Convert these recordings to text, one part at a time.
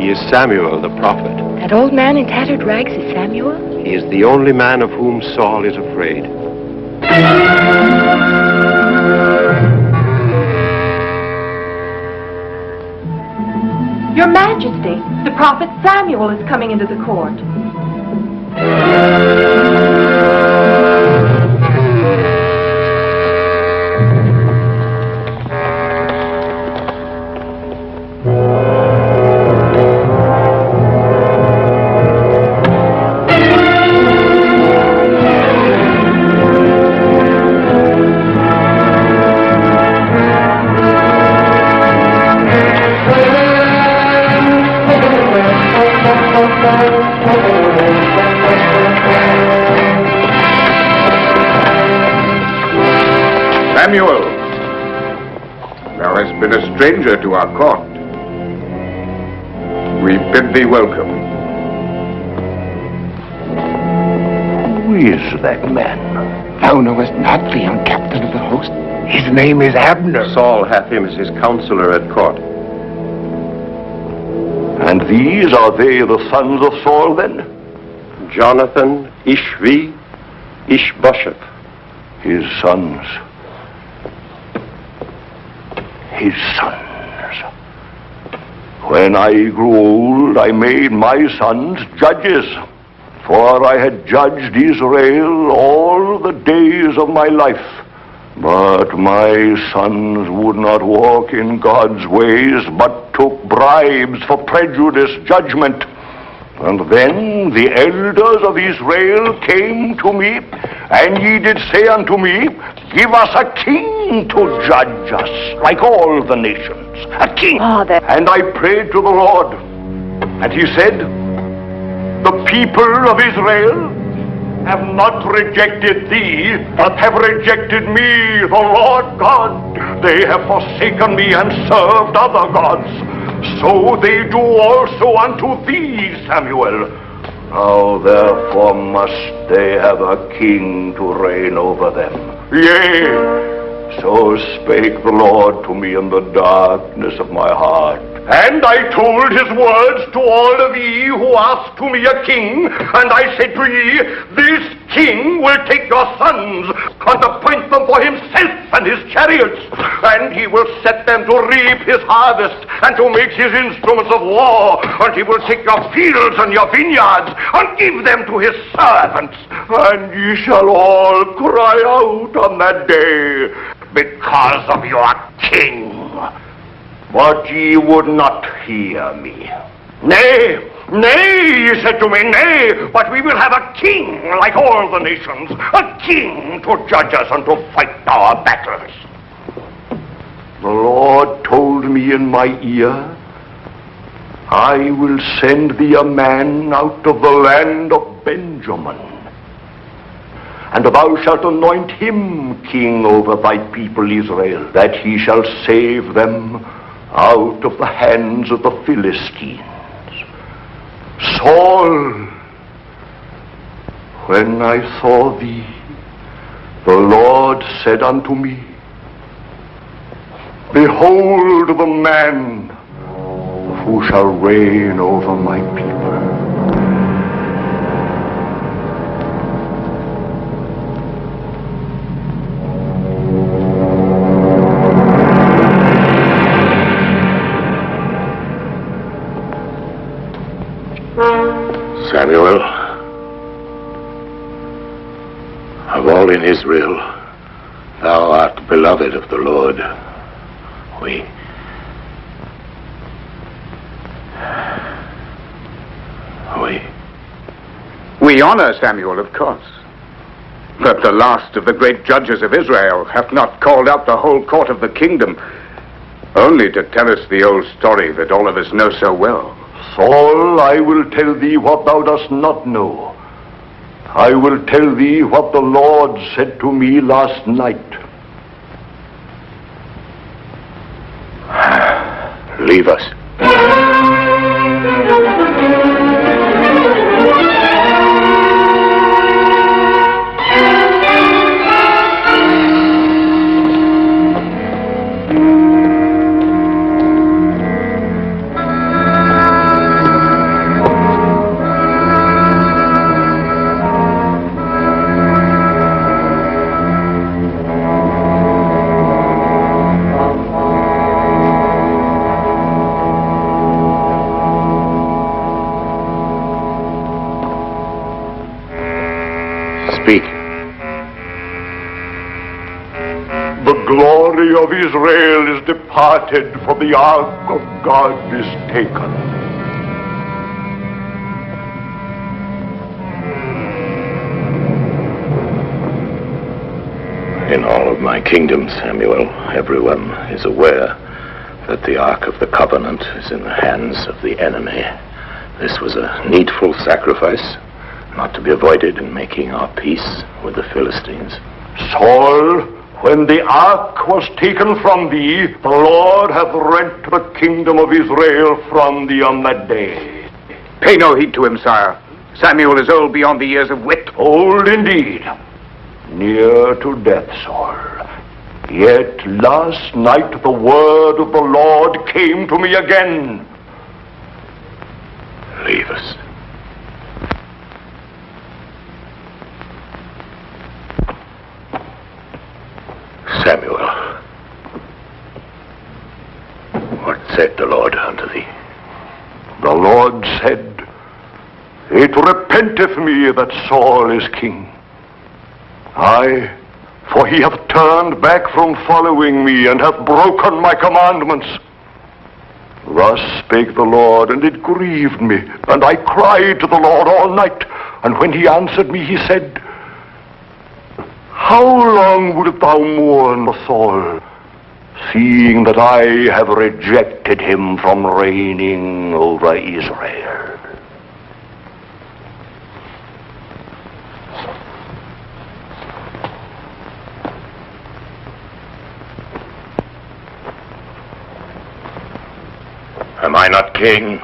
He is Samuel, the prophet. That old man in tattered rags is Samuel? He is the only man of whom Saul is afraid. Your Majesty, the prophet Samuel is coming into the court. Samuel, thou hast been a stranger to our court. We bid thee welcome. Who is that man? Thou knowest not the young captain of the host. His name is Abner. Saul hath him as his counselor at court. And these are they the sons of Saul, then? Jonathan, Ishvi, Ishbosheth. His sons. His sons. When I grew old, I made my sons judges, for I had judged Israel all the days of my life. But my sons would not walk in God's ways, but took bribes for prejudiced judgment. And then the elders of Israel came to me, and ye did say unto me, Give us a king to judge us, like all the nations. A king. Father. And I prayed to the Lord, and he said, The people of Israel have not rejected thee, but have rejected me, the Lord God. They have forsaken me and served other gods. So they do also unto thee, Samuel. Now therefore must they have a king to reign over them. Yea, so spake the Lord to me in the darkness of my heart. And I told his words to all of ye who asked to me a king, and I said to ye, This king will take your sons, and appoint them for himself and his chariots, and he will set them to reap his harvest, and to make his instruments of war, and he will take your fields and your vineyards, and give them to his servants. And ye shall all cry out on that day, because of your king. But ye would not hear me. Nay, ye said to me, Nay, but we will have a king like all the nations, a king to judge us and to fight our battles. The Lord told me in my ear, I will send thee a man out of the land of Benjamin, and thou shalt anoint him king over thy people Israel, that he shall save them out of the hands of the Philistines. Saul, when I saw thee, the Lord said unto me, Behold the man who shall reign over my people. Samuel, of all in Israel, thou art beloved of the Lord. We honor Samuel, of course. But the last of the great judges of Israel hath not called out the whole court of the kingdom, only to tell us the old story that all of us know so well. Saul, I will tell thee what thou dost not know. I will tell thee what the Lord said to me last night. Leave us. Speak. The glory of Israel is departed, for the ark of God is taken. In all of my kingdom, Samuel, everyone is aware that the Ark of the Covenant is in the hands of the enemy. This was a needful sacrifice, not to be avoided in making our peace with the Philistines. Saul, when the ark was taken from thee, the Lord hath rent the kingdom of Israel from thee on that day. Pay no heed to him, sire. Samuel is old beyond the years of wit. Old indeed, near to death, Saul. Yet last night the word of the Lord came to me again. Leave us. Samuel, what said the Lord unto thee? The Lord said, It repenteth me that Saul is king. Aye, for he hath turned back from following me, and hath broken my commandments. Thus spake the Lord, and it grieved me, and I cried to the Lord all night. And when he answered me, he said, How long wilt thou mourn for Saul, seeing that I have rejected him from reigning over Israel? Am I not king?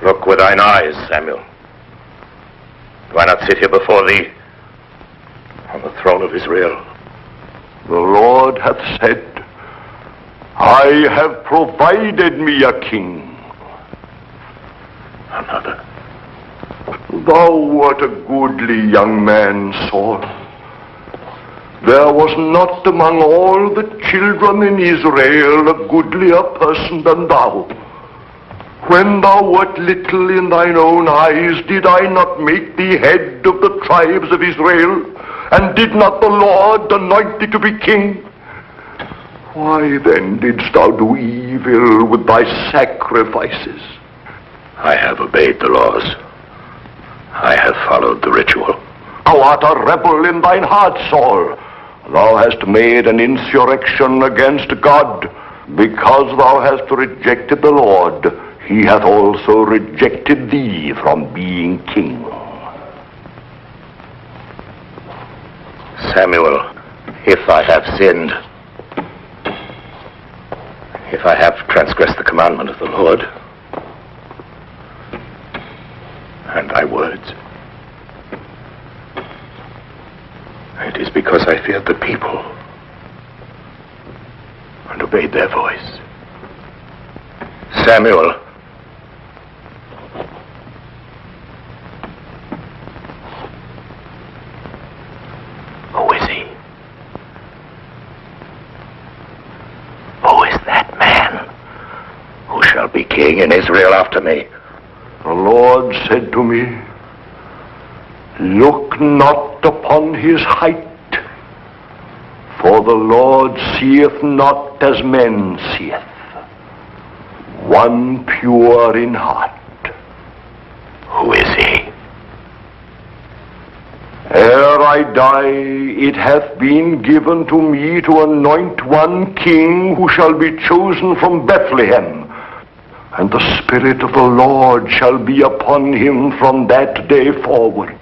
Look with thine eyes, Samuel. Do I not sit here before thee on the throne of Israel? The Lord hath said, I have provided me a king. Another. Thou wert a goodly young man, Saul. There was not among all the children in Israel a goodlier person than thou. When thou wert little in thine own eyes, did I not make thee head of the tribes of Israel? And did not the Lord anoint thee to be king? Why then didst thou do evil with thy sacrifices? I have obeyed the laws. I have followed the ritual. Thou art a rebel in thine heart, Saul. Thou hast made an insurrection against God. Because thou hast rejected the Lord, he hath also rejected thee from being king. Samuel, if I have sinned, if I have transgressed the commandment of the Lord, and thy words, it is because I feared the people and obeyed their voice. Samuel, who is he? Who is that man who shall be king in Israel after me? The Lord said to me, Look not upon his height, for the Lord seeth not as men seeth. One pure in heart. Who is he? Ere I die, it hath been given to me to anoint one king who shall be chosen from Bethlehem. And the Spirit of the Lord shall be upon him from that day forward.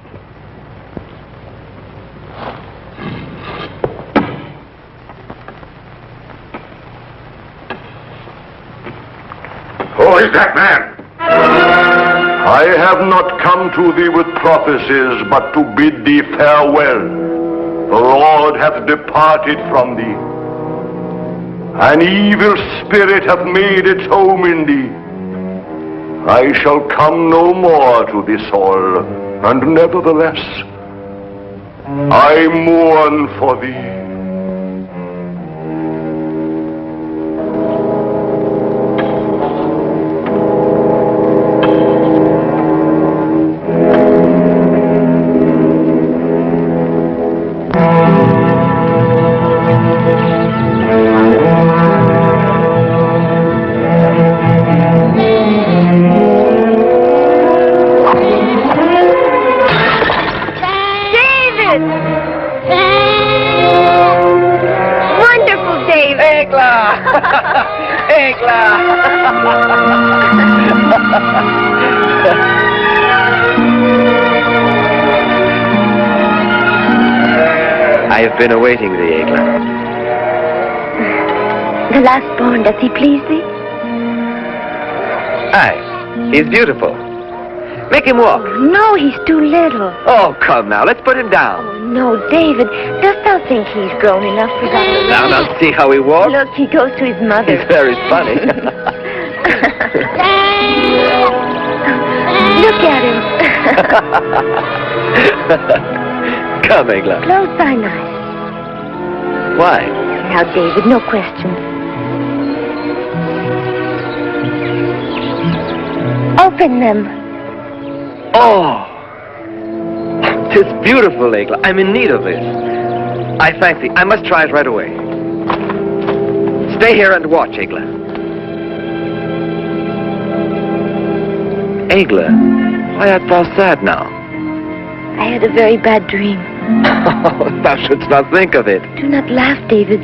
Who is that man? I have not come to thee with prophecies, but to bid thee farewell. The Lord hath departed from thee. An evil spirit hath made its home in thee. I shall come no more to thee, Saul, and nevertheless, I mourn for thee. I've been awaiting thee, Egla. The last born, does he please thee? Aye, he's beautiful. Make him walk. No, he's too little. Oh, come now, let's put him down. Oh, no, David, dost thou think he's grown enough for that? Now, see how he walks? Look, he goes to his mother. He's very funny. Look at him. Come, Egla. Close thine eyes. Why? Now, David, no questions. Open them. Oh! 'Tis beautiful, Egla. I'm in need of this. I thank thee. I must try it right away. Stay here and watch, Egla. Egla, why art thou sad now? I had a very bad dream. Oh, thou shouldst not think of it. Do not laugh, David.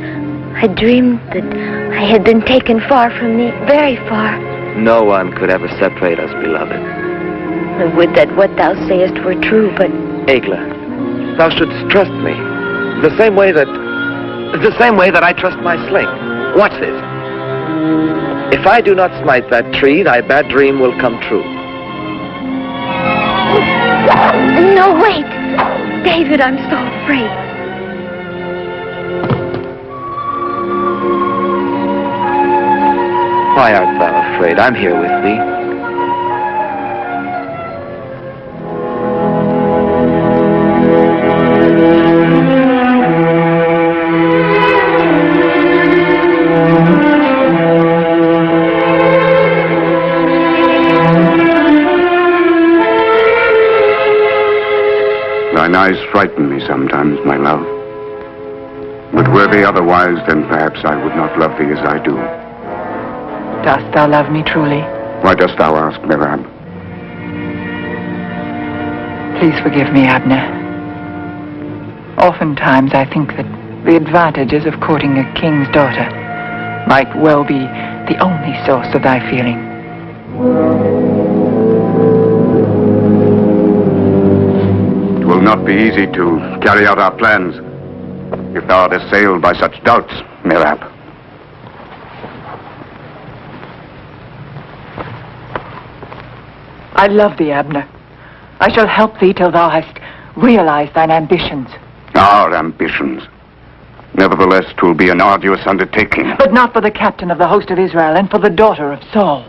I dreamed that I had been taken far from thee, very far. No one could ever separate us, beloved. I would that what thou sayest were true, but... Egla, thou shouldst trust me. The same way that I trust my sling. Watch this. If I do not smite that tree, thy bad dream will come true. No, wait! David, I'm so afraid. Why art thou afraid? I'm here with thee. Thine eyes frighten me sometimes, my love. But were they otherwise, then perhaps I would not love thee as I do. Dost thou love me truly? Why dost thou ask, Mirab? Please forgive me, Abner. Oftentimes I think that the advantages of courting a king's daughter might well be the only source of thy feeling. It will not be easy to carry out our plans if thou art assailed by such doubts, Mirab. I love thee, Abner. I shall help thee till thou hast realized thine ambitions. Our ambitions. Nevertheless, 'twill be an arduous undertaking. But not for the captain of the host of Israel and for the daughter of Saul.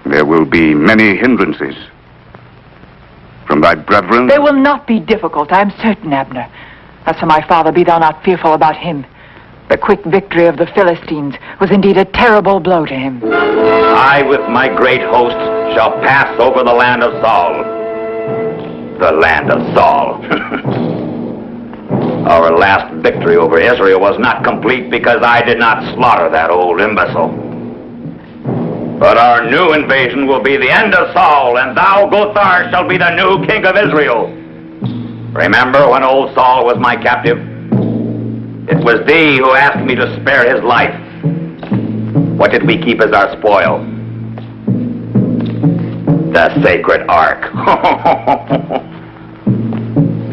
There will be many hindrances. From thy brethren... They will not be difficult, I am certain, Abner. As for my father, be thou not fearful about him. The quick victory of the Philistines was indeed a terrible blow to him. I, with my great host, shall pass over the land of Saul. The land of Saul. Our last victory over Israel was not complete because I did not slaughter that old imbecile. But our new invasion will be the end of Saul, and thou, Gothar, shall be the new king of Israel. Remember when old Saul was my captive? It was thee who asked me to spare his life. What did we keep as our spoil? The sacred ark.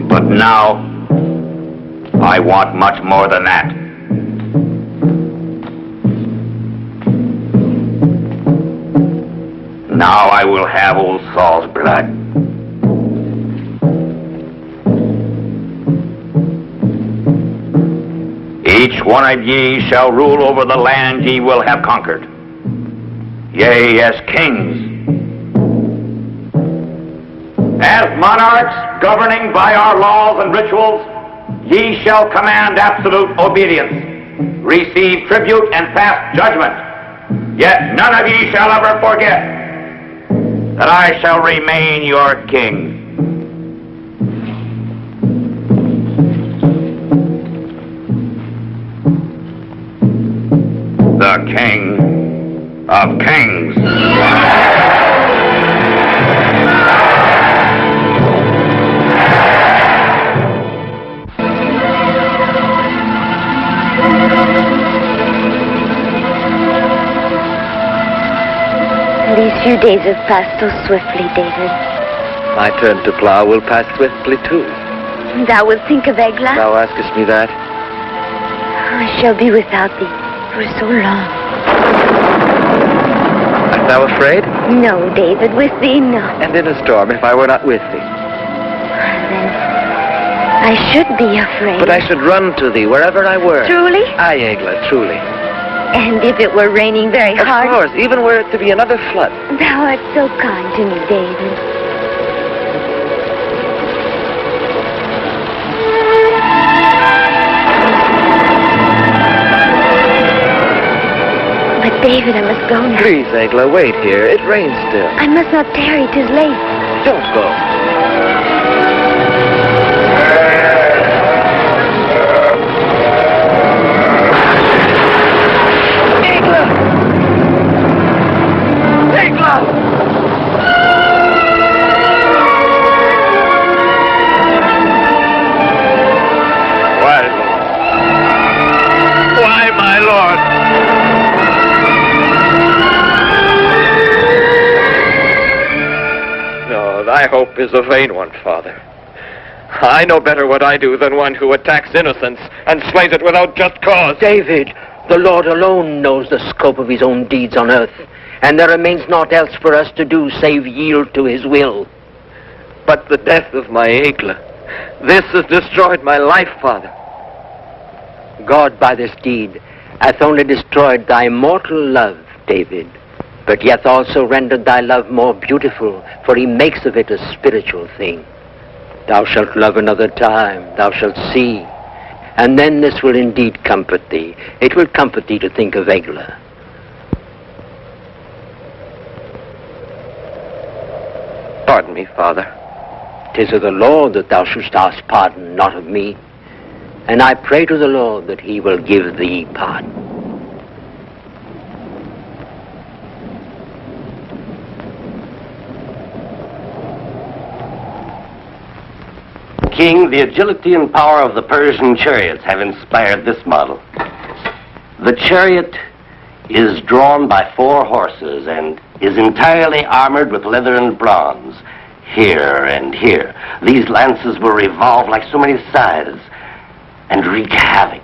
But now, I want much more than that. Now I will have old Saul's blood. Each one of ye shall rule over the land ye will have conquered. Yea, as kings. As monarchs governing by our laws and rituals, ye shall command absolute obedience, receive tribute and pass judgment. Yet none of ye shall ever forget that I shall remain your king. The King of Kings. These few days have passed so swiftly, David. My turn to plow will pass swiftly, too. Thou wilt think of Egla? Thou askest me that. I shall be without thee for so long. Art thou afraid? No, David, with thee, no. And in a storm, if I were not with thee. Then I should be afraid. But I should run to thee wherever I were. Truly? Aye, Egla, truly. And if it were raining very hard? Of course, even were it to be another flood. Thou art so kind to me, David. But David, I must go now. Please, Egla, wait here. It rains still. I must not tarry. 'Tis late. Don't go. Egla! Egla! Why, my lord? No, thy hope is a vain one, Father. I know better what I do than one who attacks innocence and slays it without just cause. David, the Lord alone knows the scope of his own deeds on earth, and there remains naught else for us to do save yield to his will. But the death of my Egla, this has destroyed my life, Father. God by this deed hath only destroyed thy mortal love, David, but yet also rendered thy love more beautiful, for he makes of it a spiritual thing. Thou shalt love another time, thou shalt see, and then this will indeed comfort thee. It will comfort thee to think of Egla. Pardon me, Father. 'Tis of the Lord that thou shouldst ask pardon, not of me. And I pray to the Lord that he will give thee pardon. King, the agility and power of the Persian chariots have inspired this model. The chariot is drawn by 4 horses and is entirely armored with leather and bronze. Here and here, these lances will revolve like so many scythes and wreak havoc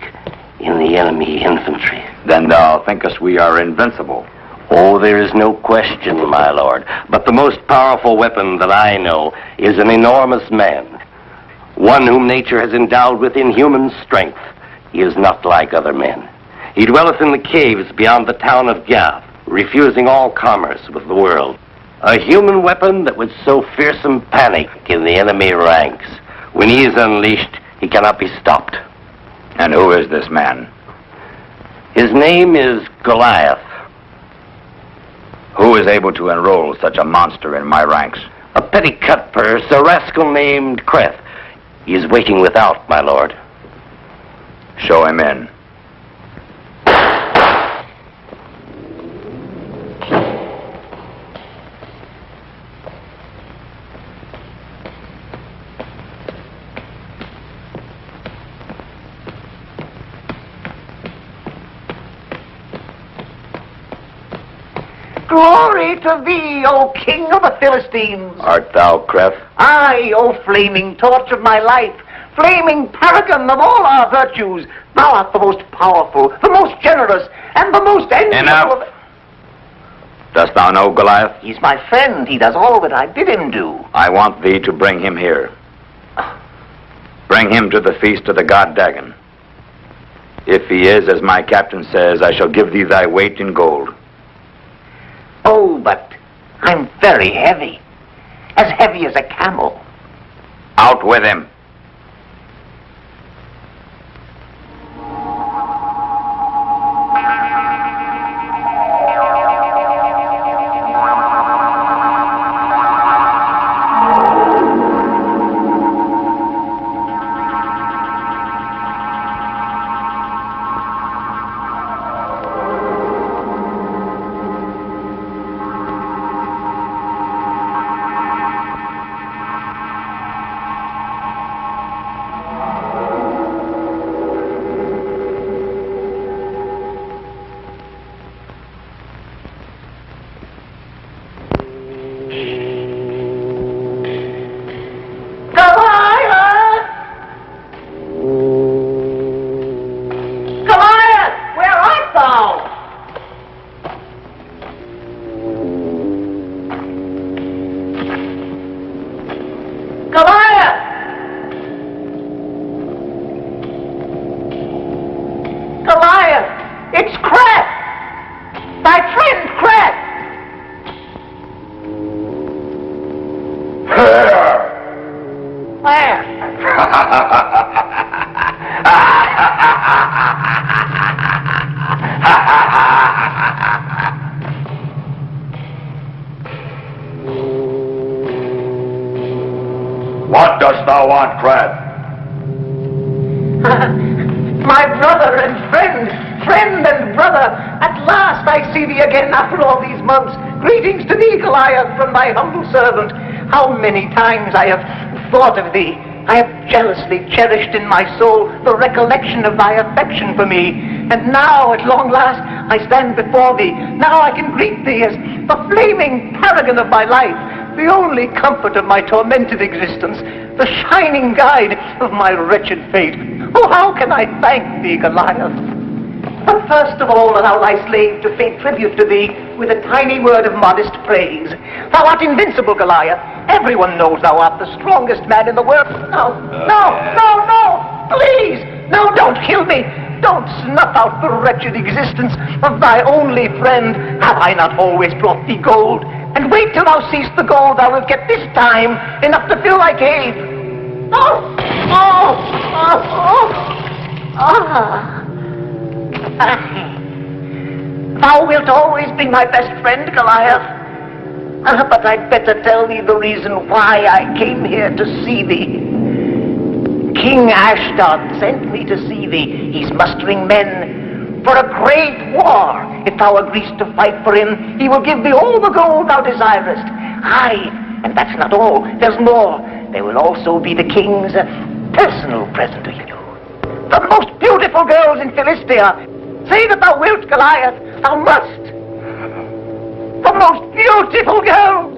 in the enemy infantry. Then thou thinkest we are invincible. Oh, there is no question, my lord. But the most powerful weapon that I know is an enormous man, one whom nature has endowed with inhuman strength. He is not like other men. He dwelleth in the caves beyond the town of Gath, refusing all commerce with the world. A human weapon that would sow fearsome panic in the enemy ranks. When he is unleashed, he cannot be stopped. And who is this man? His name is Goliath. Who is able to enroll such a monster in my ranks? A petty cutpurse, a rascal named Creth. He is waiting without, my lord. Show him in. Glory to thee, O King of the Philistines! Art thou Creth? Aye, O flaming torch of my life, flaming paragon of all our virtues, thou art the most powerful, the most generous, and the most enviable. Enough. Dost thou know Goliath? He's my friend. He does all that I bid him do. I want thee to bring him here. Bring him to the feast of the god Dagon. If he is, as my captain says, I shall give thee thy weight in gold. Oh, but I'm very heavy. As heavy as a camel. Out with him. What dost thou want, Crab? My brother and friend and brother, at last I see thee again after all these months. Greetings to thee, Goliath, from thy humble servant. How many times I have thought of thee. I have jealously cherished in my soul the recollection of thy affection for me. And now, at long last, I stand before thee. Now I can greet thee as the flaming paragon of my life, the only comfort of my tormented existence, the shining guide of my wretched fate. Oh, how can I thank thee, Goliath? But first of all, allow thy slave to pay tribute to thee with a tiny word of modest praise. Thou art invincible, Goliath. Everyone knows thou art the strongest man in the world. No, please, no, don't kill me. Don't snuff out the wretched existence of thy only friend. Have I not always brought thee gold? And wait till thou seest the gold, thou wilt get this time enough to fill thy cave. Thou wilt always be my best friend, Goliath. But I'd better tell thee the reason why I came here to see thee. King Ashdod sent me to see thee. He's mustering men for a great war. If thou agreest to fight for him, he will give thee all the gold thou desirest. Aye, and that's not all. There's more. There will also be the king's personal present to you. The most beautiful girls in Philistia. Say that thou wilt, Goliath. Thou must. The most beautiful girls.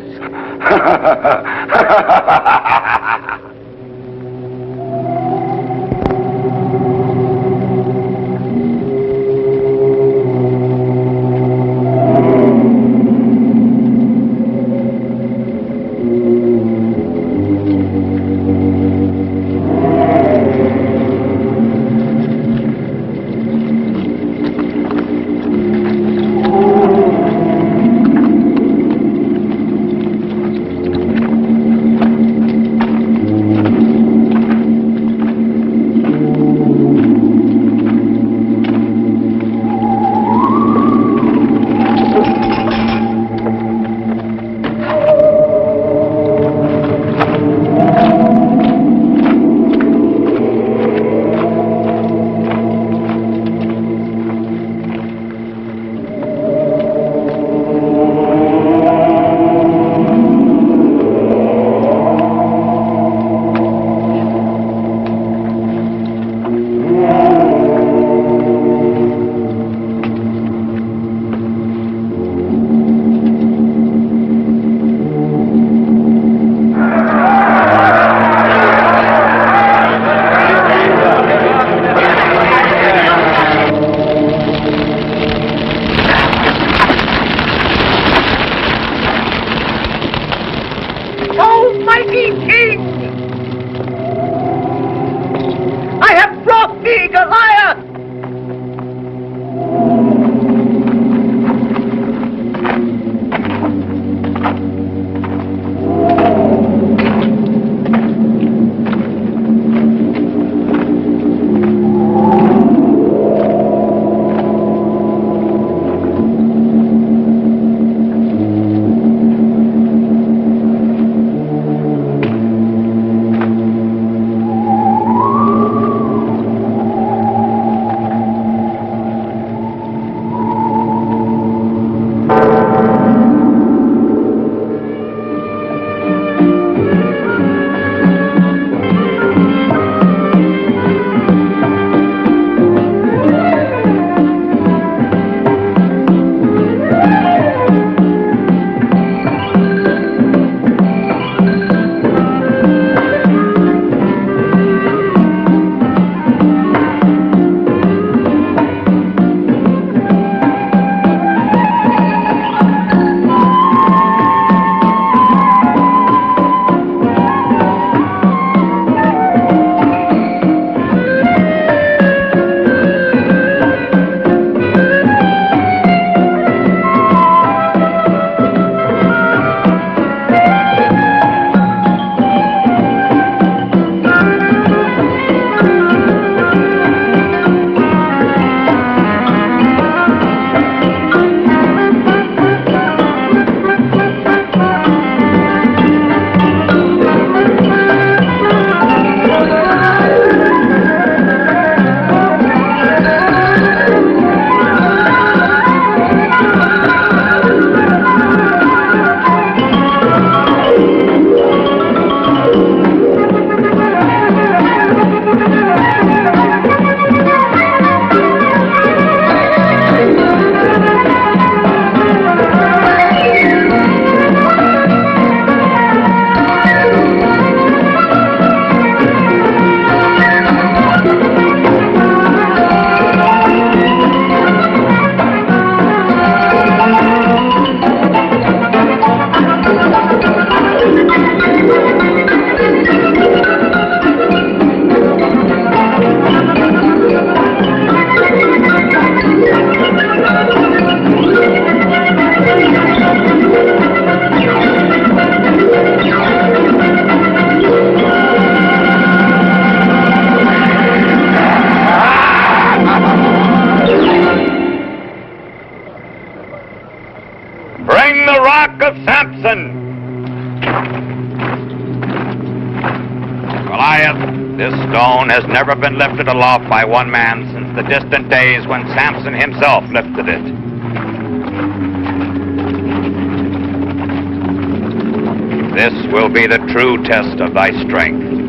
ark of Samson. Goliath, this stone has never been lifted aloft by one man since the distant days when Samson himself lifted it. This will be the true test of thy strength.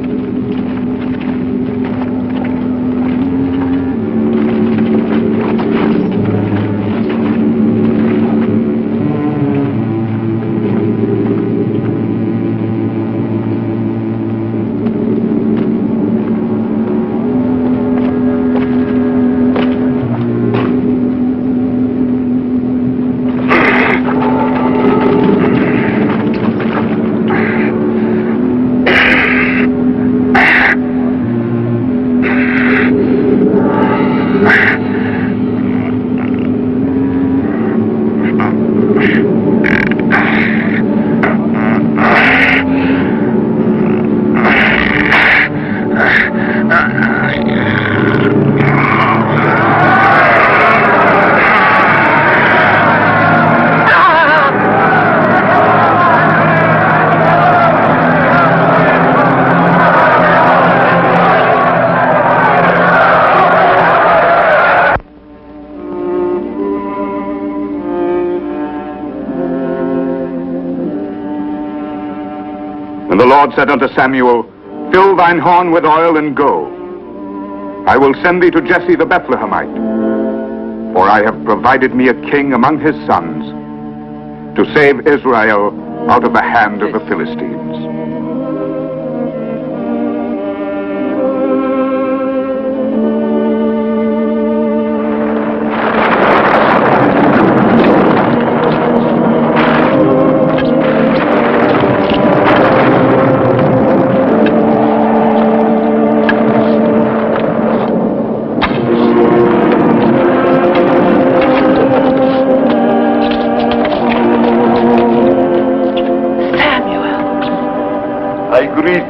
And the Lord said unto Samuel, Fill thine horn with oil, and go. I will send thee to Jesse the Bethlehemite, for I have provided me a king among his sons, to save Israel out of the hand of the Philistines.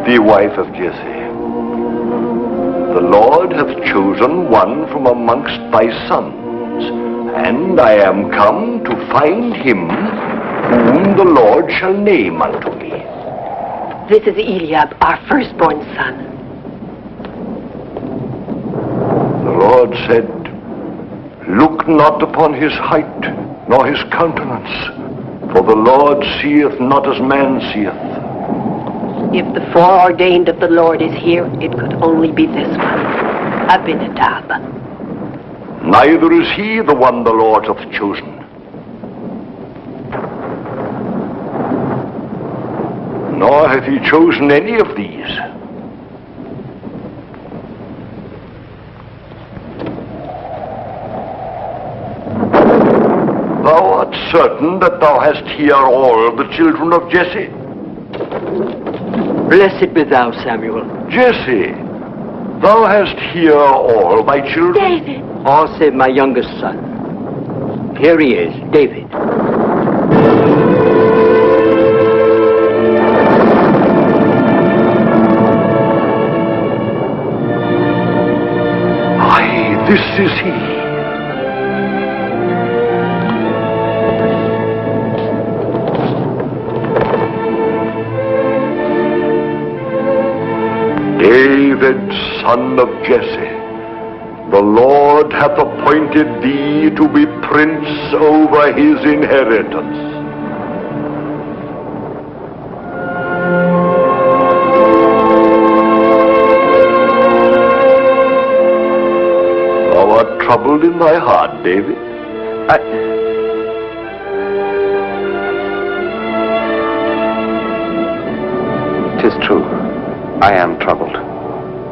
Thee, wife of Jesse. The Lord hath chosen one from amongst thy sons, and I am come to find him whom the Lord shall name unto me. This is Eliab, our firstborn son. The Lord said, Look not upon his height, nor his countenance, for the Lord seeth not as man seeth. If the foreordained of the Lord is here, it could only be this one, Abinadab. Neither is he the one the Lord hath chosen. Nor hath he chosen any of these. Thou art certain that thou hast here all the children of Jesse? Blessed be thou, Samuel. Jesse, thou hast here all thy children? David. All save my youngest son. Here he is, David. Aye, this is he. David, son of Jesse, the Lord hath appointed thee to be prince over his inheritance. Thou art troubled in thy heart, David. 'Tis true. I am troubled.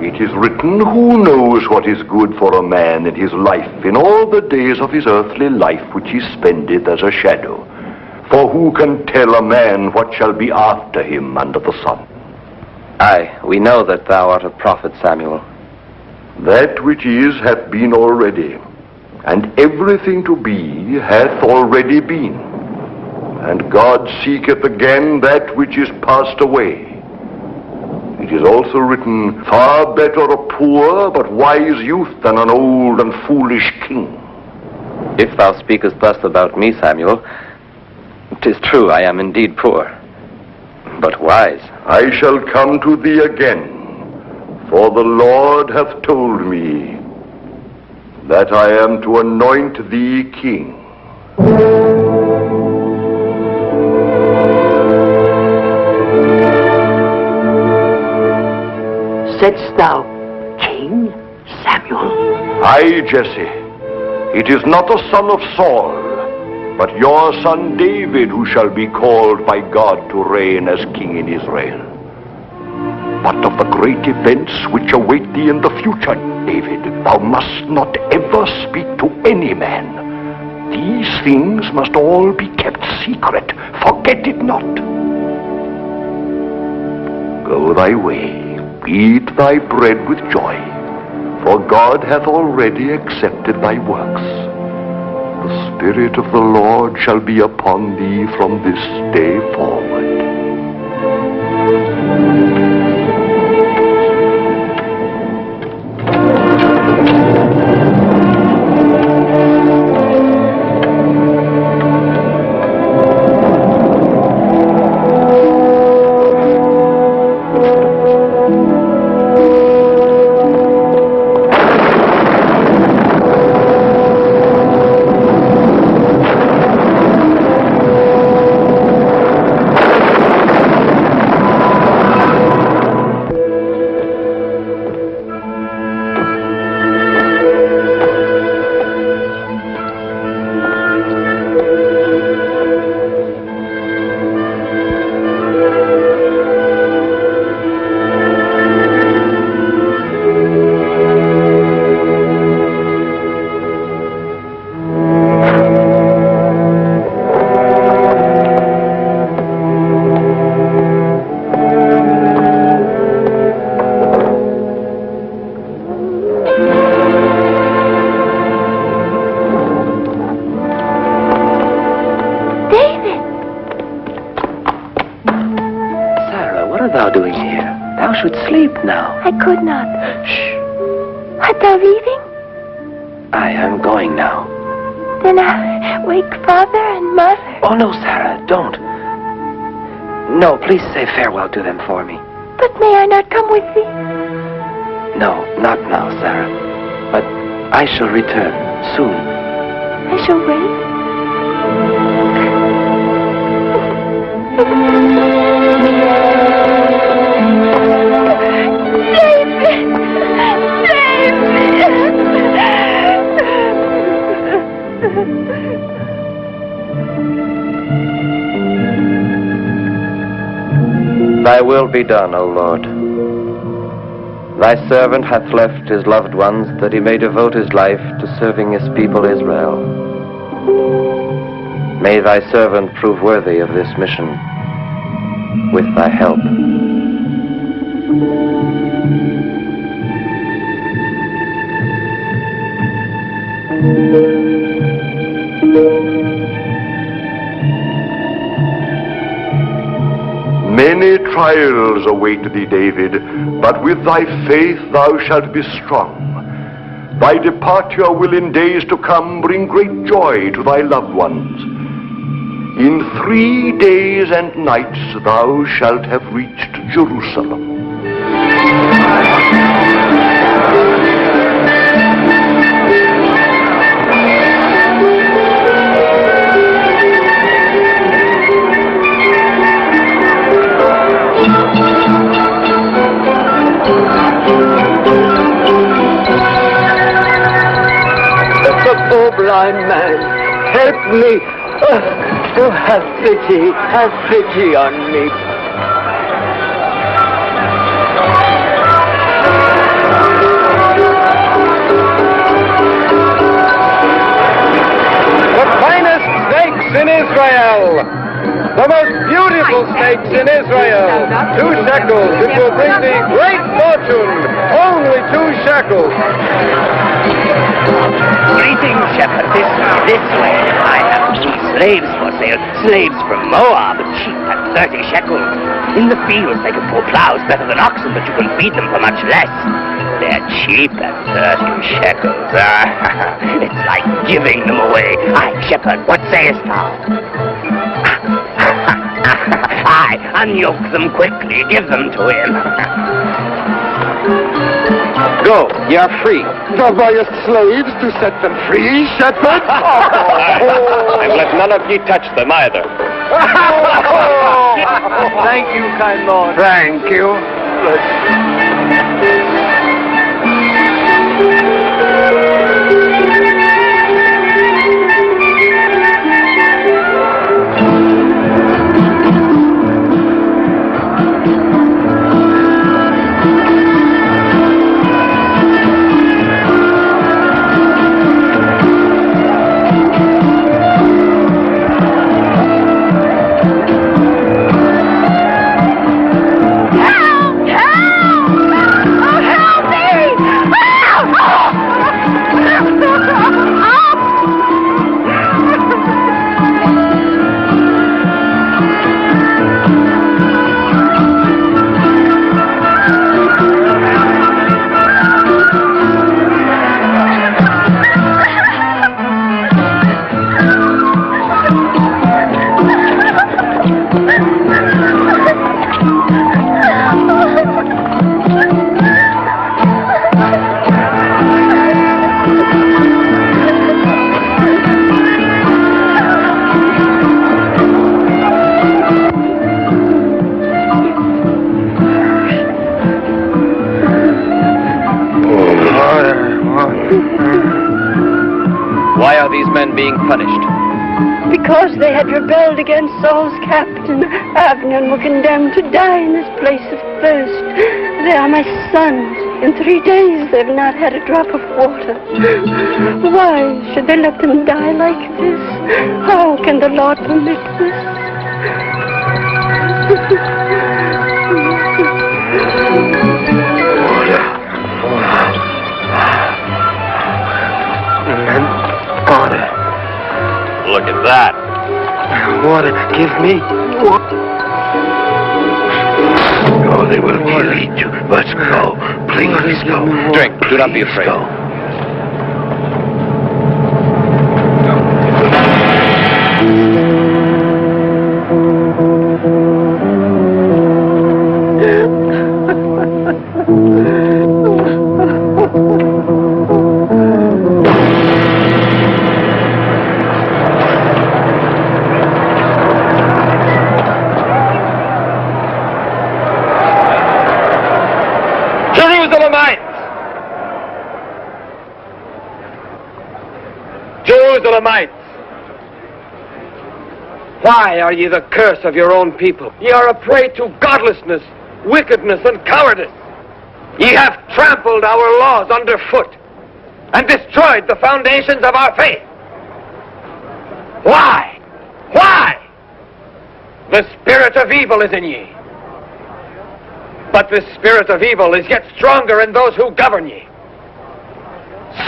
It is written, Who knows what is good for a man in his life, in all the days of his earthly life which he spendeth as a shadow? For who can tell a man what shall be after him under the sun? Aye, we know that thou art a prophet, Samuel. That which is hath been already, and everything to be hath already been. And God seeketh again that which is passed away. It is also written, Far better a poor but wise youth than an old and foolish king. If thou speakest thus about me, Samuel, 'Tis true, I am indeed poor, but wise. I shall come to thee again, for the Lord hath told me that I am to anoint thee king. Saidst thou, King Samuel? Aye, Jesse. It is not the son of Saul, but your son David who shall be called by God to reign as king in Israel. But of the great events which await thee in the future, David, thou must not ever speak to any man. These things must all be kept secret. Forget it not. Go thy way, eat thy bread with joy, for God hath already accepted thy works. The Spirit of the Lord shall be upon thee from this day forward. I could not. Shh. Art thou leaving? I am going now. Then I'll wake father and mother. Oh, no, Sarah, don't. No, please say farewell to them for me. But may I not come with thee? No, not now, Sarah. But I shall return soon. I shall wait. Thy will be done, O Lord. Thy servant hath left his loved ones that he may devote his life to serving his people Israel. May thy servant prove worthy of this mission with thy help. Many trials await thee, David, but with thy faith thou shalt be strong. Thy departure will in days to come bring great joy to thy loved ones. In 3 days and nights thou shalt have reached Jerusalem. Oh, blind man, help me. Oh, have pity on me. The finest snakes in Israel. The most beautiful snakes in Israel. 2 shekels. It will bring thee great fortune. Only 2 shekels. Greetings, shepherd. This way. I have 2 slaves for sale. Slaves from Moab, cheap at 30 shekels. In the fields they can pull plows better than oxen, but you can feed them for much less. They're cheap at 30 shekels. It's like giving them away. Aye, shepherd, what sayest thou? Unyoke them quickly. Give them to him. Go, ye are free. Thou buyest slaves to set them free, shepherd? And let none of ye touch them either. Thank you, kind Lord. Thank you. Why are these men being punished? Because they had rebelled against Saul's captain, Abner, and were condemned to die in this place of thirst. They are my sons. In 3 days they've not had a drop of water. Why should they let them die like this? How can the Lord permit this? Water. Look at that. Water. Give me. Oh, they will kill you. Let's go. Please go. Drink. Do not be afraid. Go. Jerusalemites! Why are ye the curse of your own people? Ye are a prey to godlessness, wickedness, and cowardice. Ye have trampled our laws underfoot and destroyed the foundations of our faith. Why? Why? The spirit of evil is in ye. But the spirit of evil is yet stronger in those who govern ye.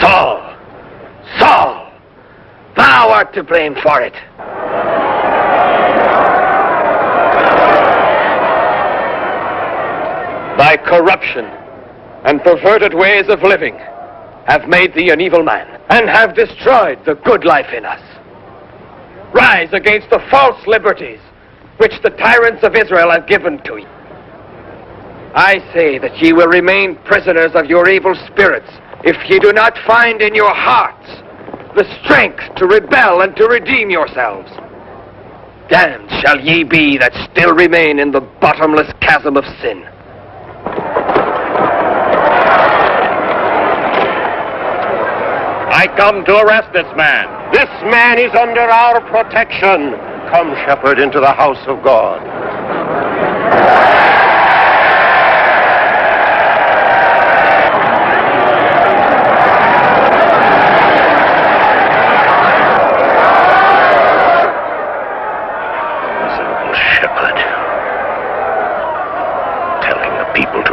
Saul! Saul! Thou art to blame for it. Thy corruption and perverted ways of living have made thee an evil man and have destroyed the good life in us. Rise against the false liberties which the tyrants of Israel have given to you. I say that ye will remain prisoners of your evil spirits if ye do not find in your hearts the strength to rebel and to redeem yourselves. Damned shall ye be that still remain in the bottomless chasm of sin. I come to arrest this man. This man is under our protection. Come, shepherd, into the house of God.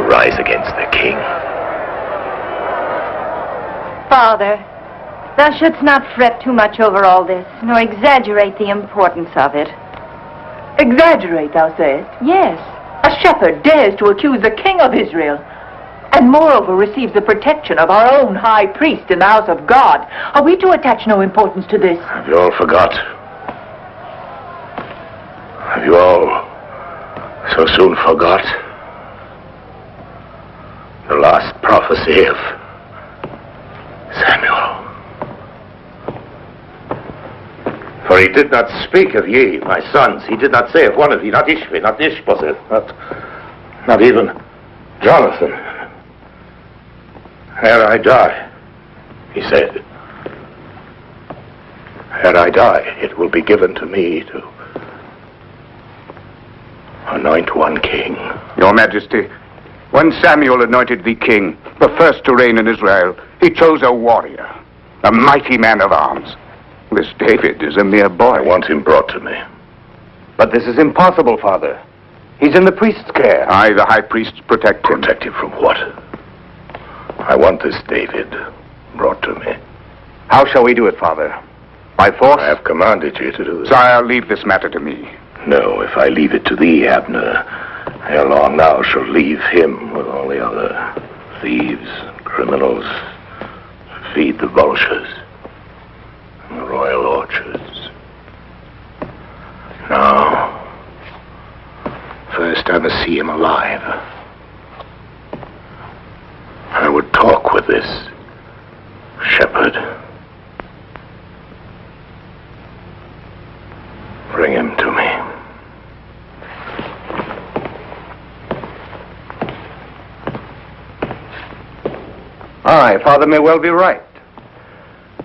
Rise against the king. Father, thou shouldst not fret too much over all this, nor exaggerate the importance of it. Exaggerate, thou sayest? Yes. A shepherd dares to accuse the king of Israel, and moreover receives the protection of our own high priest in the house of God. Are we to attach no importance to this? Have you all forgot? Have you all so so soon forgot the last prophecy of Samuel. For he did not speak of ye, my sons. He did not say of one of ye, not Ishvi, not Ishbosheth, not even Jonathan. Ere I die, he said, ere I die, it will be given to me to anoint one king. Your Majesty, when Samuel anointed thee king, the first to reign in Israel, he chose a warrior, a mighty man of arms. This David is a mere boy. I want him brought to me. But this is impossible, Father. He's in the priest's care. I, the high priest, protect him. Protect him from what? I want this David brought to me. How shall we do it, Father? By force? I have commanded you to do this. Sire, leave this matter to me. No, if I leave it to thee, Abner, ere long thou shalt leave him with all the other thieves and criminals to feed the vultures in the royal orchards. Now, first I must see him alive. I would talk with this shepherd. Bring him to me. Aye, Father may well be right.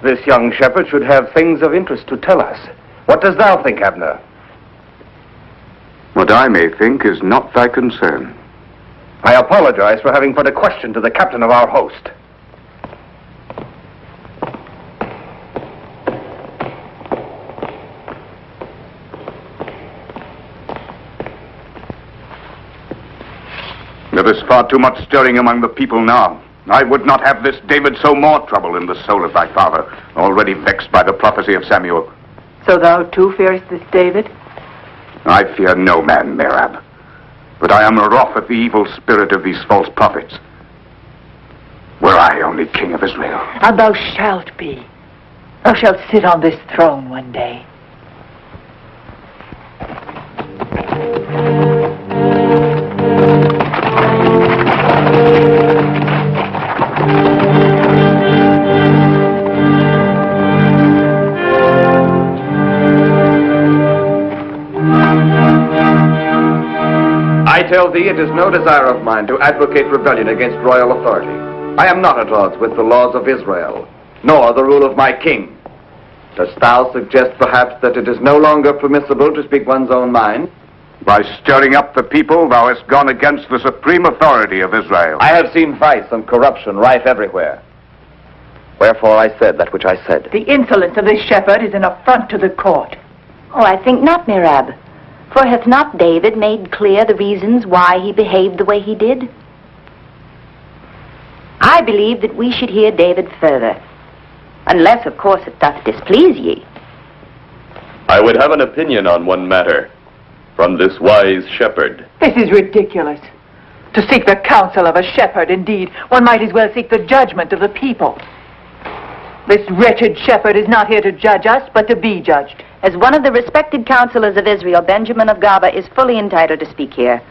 This young shepherd should have things of interest to tell us. What dost thou think, Abner? What I may think is not thy concern. I apologize for having put a question to the captain of our host. There is far too much stirring among the people now. I would not have this David sow more trouble in the soul of thy father, already vexed by the prophecy of Samuel. So thou too fearest this David? I fear no man, Merab, but I am wroth at the evil spirit of these false prophets. Were I only king of Israel. And thou shalt be. Thou shalt sit on this throne one day. I tell thee, it is no desire of mine to advocate rebellion against royal authority. I am not at odds with the laws of Israel, nor the rule of my king. Dost thou suggest, perhaps, that it is no longer permissible to speak one's own mind? By stirring up the people, thou hast gone against the supreme authority of Israel. I have seen vice and corruption rife everywhere. Wherefore I said that which I said. The insolence of this shepherd is an affront to the court. Oh, I think not, Merab. For hath not David made clear the reasons why he behaved the way he did? I believe that we should hear David further. Unless, of course, it doth displease ye. I would have an opinion on one matter from this wise shepherd. This is ridiculous. To seek the counsel of a shepherd, indeed, one might as well seek the judgment of the people. This wretched shepherd is not here to judge us, but to be judged. As one of the respected counselors of Israel, Benjamin of Gaba is fully entitled to speak here.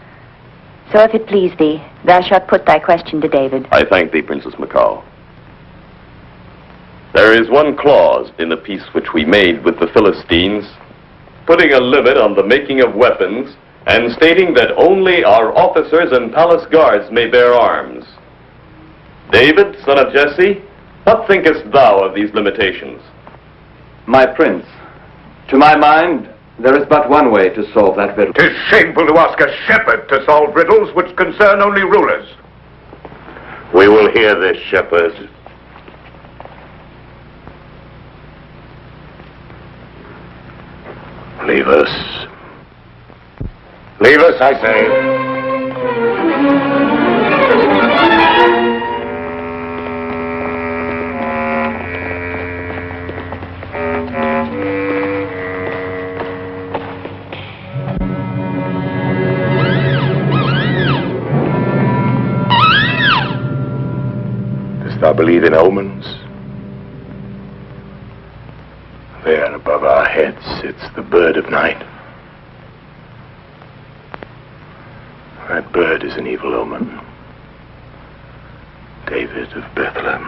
So if it please thee, thou shalt put thy question to David. I thank thee, Princess Michal. There is one clause in the peace which we made with the Philistines, putting a limit on the making of weapons and stating that only our officers and palace guards may bear arms. David, son of Jesse, what thinkest thou of these limitations? My prince, to my mind, there is but one way to solve that riddle. 'Tis shameful to ask a shepherd to solve riddles which concern only rulers. We will hear this, shepherd. Leave us. Leave us, I say. Dost thou believe in omens? There above our heads sits the bird of night. That bird is an evil omen. David of Bethlehem.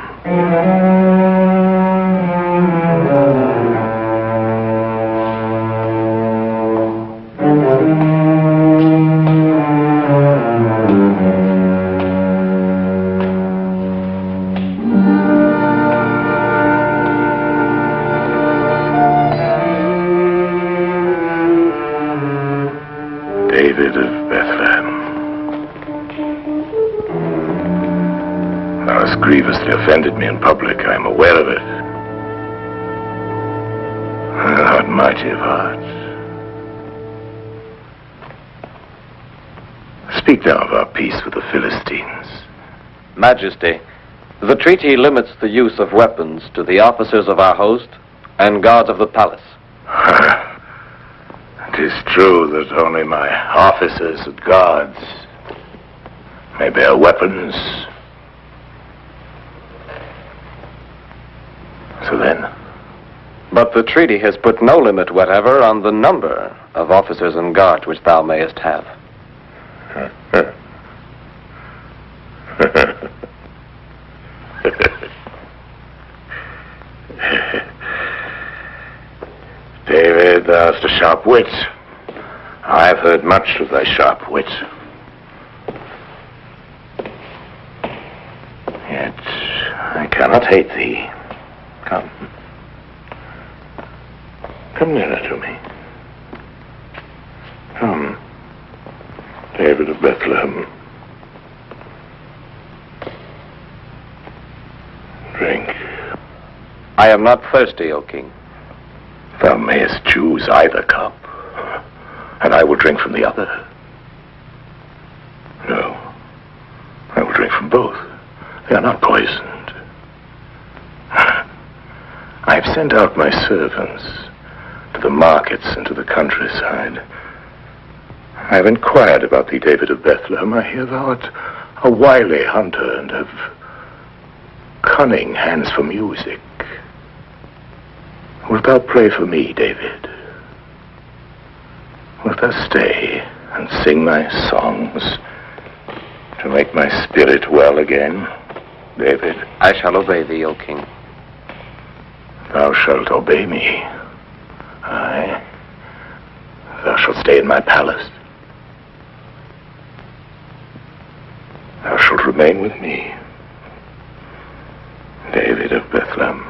David of Bethlehem. Thou hast grievously offended me in public. I am aware of it. Thou art mighty of heart. Speak thou of our peace with the Philistines. Majesty, the treaty limits the use of weapons to the officers of our host and guards of the palace. It is true that only my officers and guards may bear weapons. So then? But the treaty has put no limit whatever on the number of officers and guards which thou mayest have. David, thou hast a sharp wit. I have heard much of thy sharp wit. Yet I cannot hate thee. Come. Come nearer to me. Come, David of Bethlehem. Drink. I am not thirsty, O king. Thou mayest choose either cup, and I will drink from the other. No, I will drink from both. They are not poisoned. I have sent out my servants to the markets and to the countryside. I have inquired about thee, David of Bethlehem. I hear thou art a wily hunter and have cunning hands for music. Wilt thou play for me, David? Wilt thou stay and sing my songs to make my spirit well again, David? I shall obey thee, O king. Thou shalt obey me. Aye. Thou shalt stay in my palace. Thou shalt remain with me, David of Bethlehem.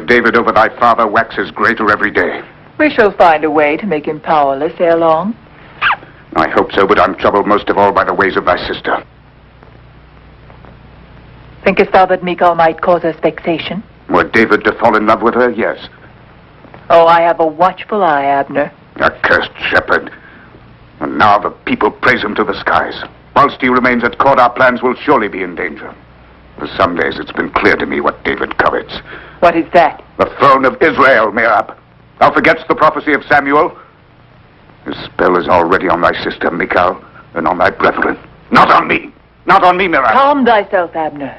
David over thy father waxes greater every day. We shall find a way to make him powerless ere long. I hope so, but I'm troubled most of all by the ways of thy sister. Thinkest thou that Michal might cause us vexation? Were David to fall in love with her, yes. Oh, I have a watchful eye, Abner. Accursed shepherd. And now the people praise him to the skies. Whilst he remains at court, our plans will surely be in danger. For some days it's been clear to me what David covets. What is that? The throne of Israel, Merab. Thou forgetst the prophecy of Samuel? His spell is already on thy sister, Michal, and on thy brethren. Not on me! Not on me, Merab! Calm thyself, Abner.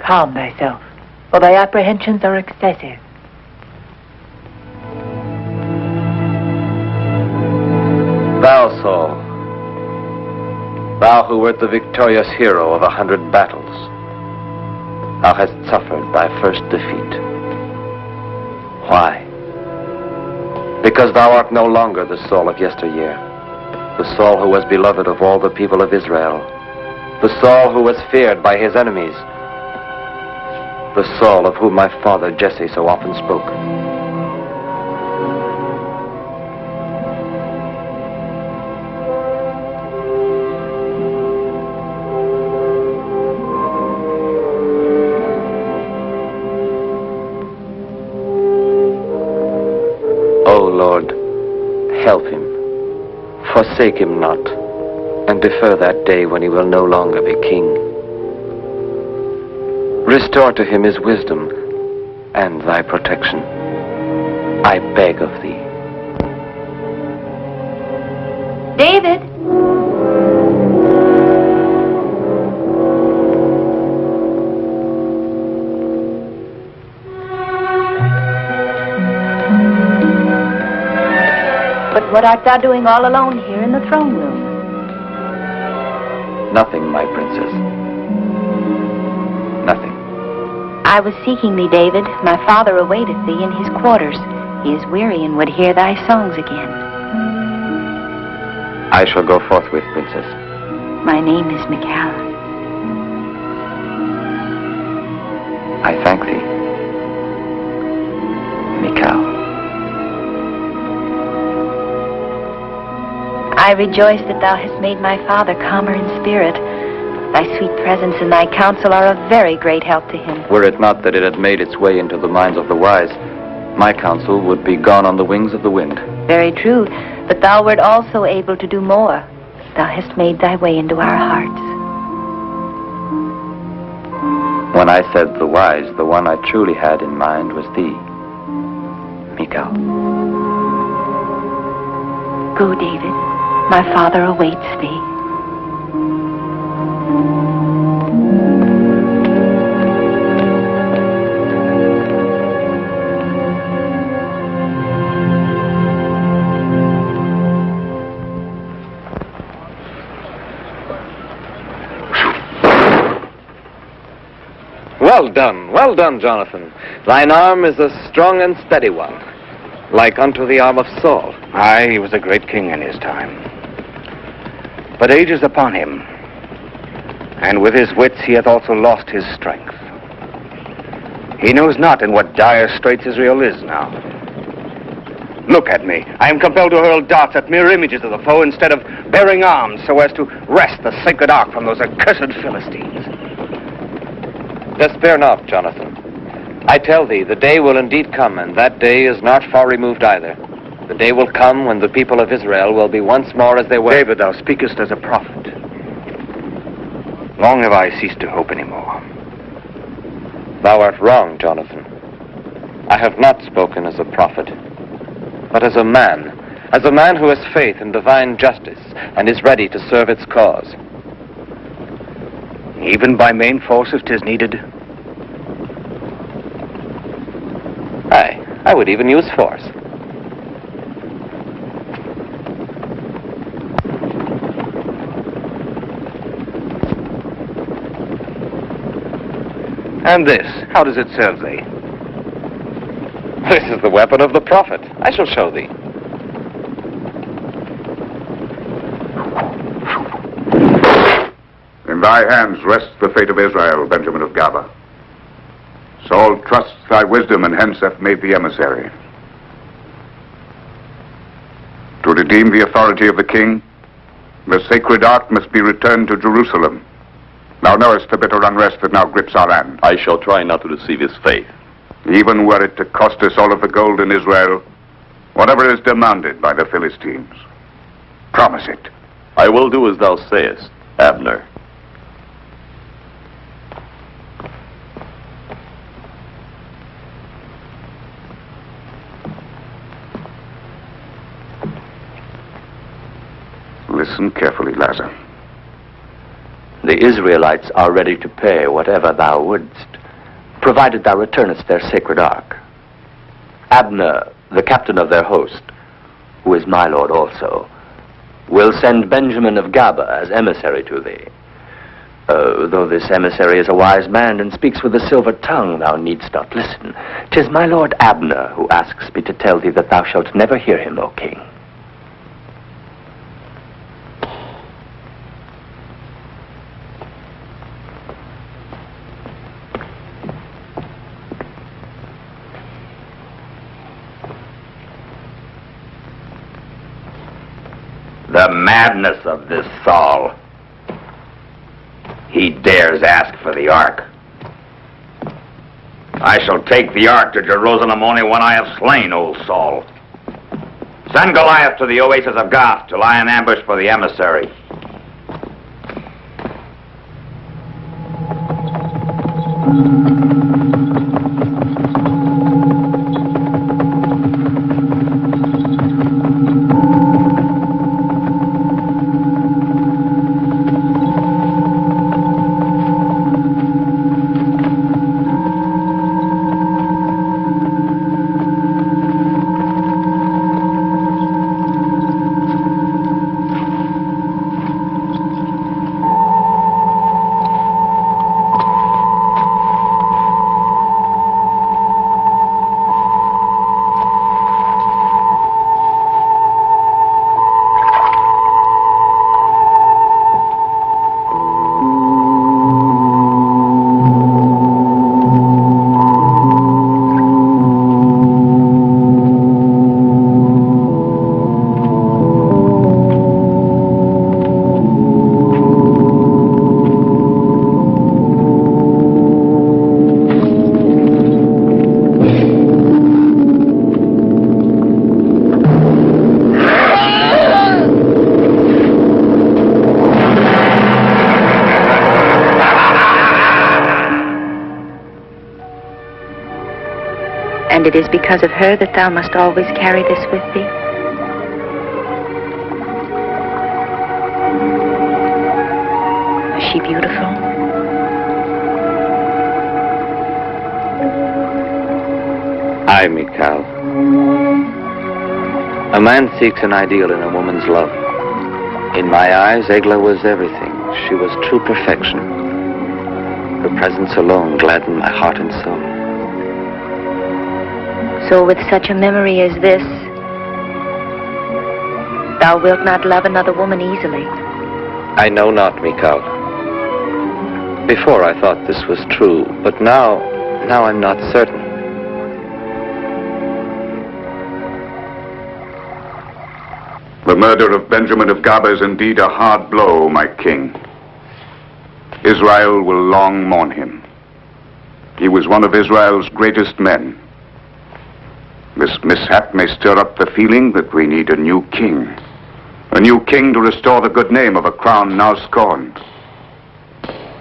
Calm thyself, for thy apprehensions are excessive. Thou, Saul, thou who wert the victorious hero of 100 battles, thou hast suffered thy first defeat. Why? Because thou art no longer the Saul of yesteryear, the Saul who was beloved of all the people of Israel, the Saul who was feared by his enemies, the Saul of whom my father Jesse so often spoke. Lord, help him. Forsake him not, and defer that day when he will no longer be king. Restore to him his wisdom and thy protection, I beg of thee. David! But what art thou doing all alone here in the throne room? Nothing, my princess. Nothing. I was seeking thee, David. My father awaiteth thee in his quarters. He is weary and would hear thy songs again. I shall go forthwith, princess. My name is Michal. I thank thee, Michal. I rejoice that thou hast made my father calmer in spirit. Thy sweet presence and thy counsel are a very great help to him. Were it not that it had made its way into the minds of the wise, my counsel would be gone on the wings of the wind. Very true, but thou wert also able to do more. Thou hast made thy way into our hearts. When I said the wise, the one I truly had in mind was thee, Michal. Go, David. My father awaits thee. Well done, Jonathan. Thine arm is a strong and steady one, like unto the arm of Saul. Aye, he was a great king in his time. But age is upon him, and with his wits he hath also lost his strength. He knows not in what dire straits Israel is now. Look at me. I am compelled to hurl darts at mere images of the foe instead of bearing arms so as to wrest the sacred ark from those accursed Philistines. Despair not, Jonathan. I tell thee, the day will indeed come, and that day is not far removed either. The day will come when the people of Israel will be once more as they were. David, thou speakest as a prophet. Long have I ceased to hope any more. Thou art wrong, Jonathan. I have not spoken as a prophet, but as a man who has faith in divine justice and is ready to serve its cause. Even by main force if 'tis needed? Aye, I would even use force. And this, how does it serve thee? This is the weapon of the prophet. I shall show thee. In thy hands rests the fate of Israel, Benjamin of Gaba. Saul trusts thy wisdom, and hence hath made thee emissary. To redeem the authority of the king, the sacred ark must be returned to Jerusalem. Thou knowest the bitter unrest that now grips our land. I shall try not to deceive his faith. Even were it to cost us all of the gold in Israel, whatever is demanded by the Philistines. Promise it. I will do as thou sayest, Abner. Listen carefully, Lazar. The Israelites are ready to pay whatever thou wouldst, provided thou returnest their sacred ark. Abner, the captain of their host, who is my lord also, will send Benjamin of Gaba as emissary to thee. Though this emissary is a wise man and speaks with a silver tongue, thou needst not listen. 'Tis my lord Abner who asks me to tell thee that thou shalt never hear him, O king. The madness of this Saul. He dares ask for the ark. I shall take the ark to Jerusalem only when I have slain old Saul. Send Goliath to the oasis of Gath to lie in ambush for the emissary. And it is because of her that thou must always carry this with thee? Was she beautiful? Aye, Mikal. A man seeks an ideal in a woman's love. In my eyes, Egla was everything. She was true perfection. Her presence alone gladdened my heart and soul. So with such a memory as this, thou wilt not love another woman easily. I know not, Mikal. Before I thought this was true, but now I'm not certain. The murder of Benjamin of Gaba is indeed a hard blow, my king. Israel will long mourn him. He was one of Israel's greatest men. This mishap may stir up the feeling that we need a new king. A new king to restore the good name of a crown now scorned.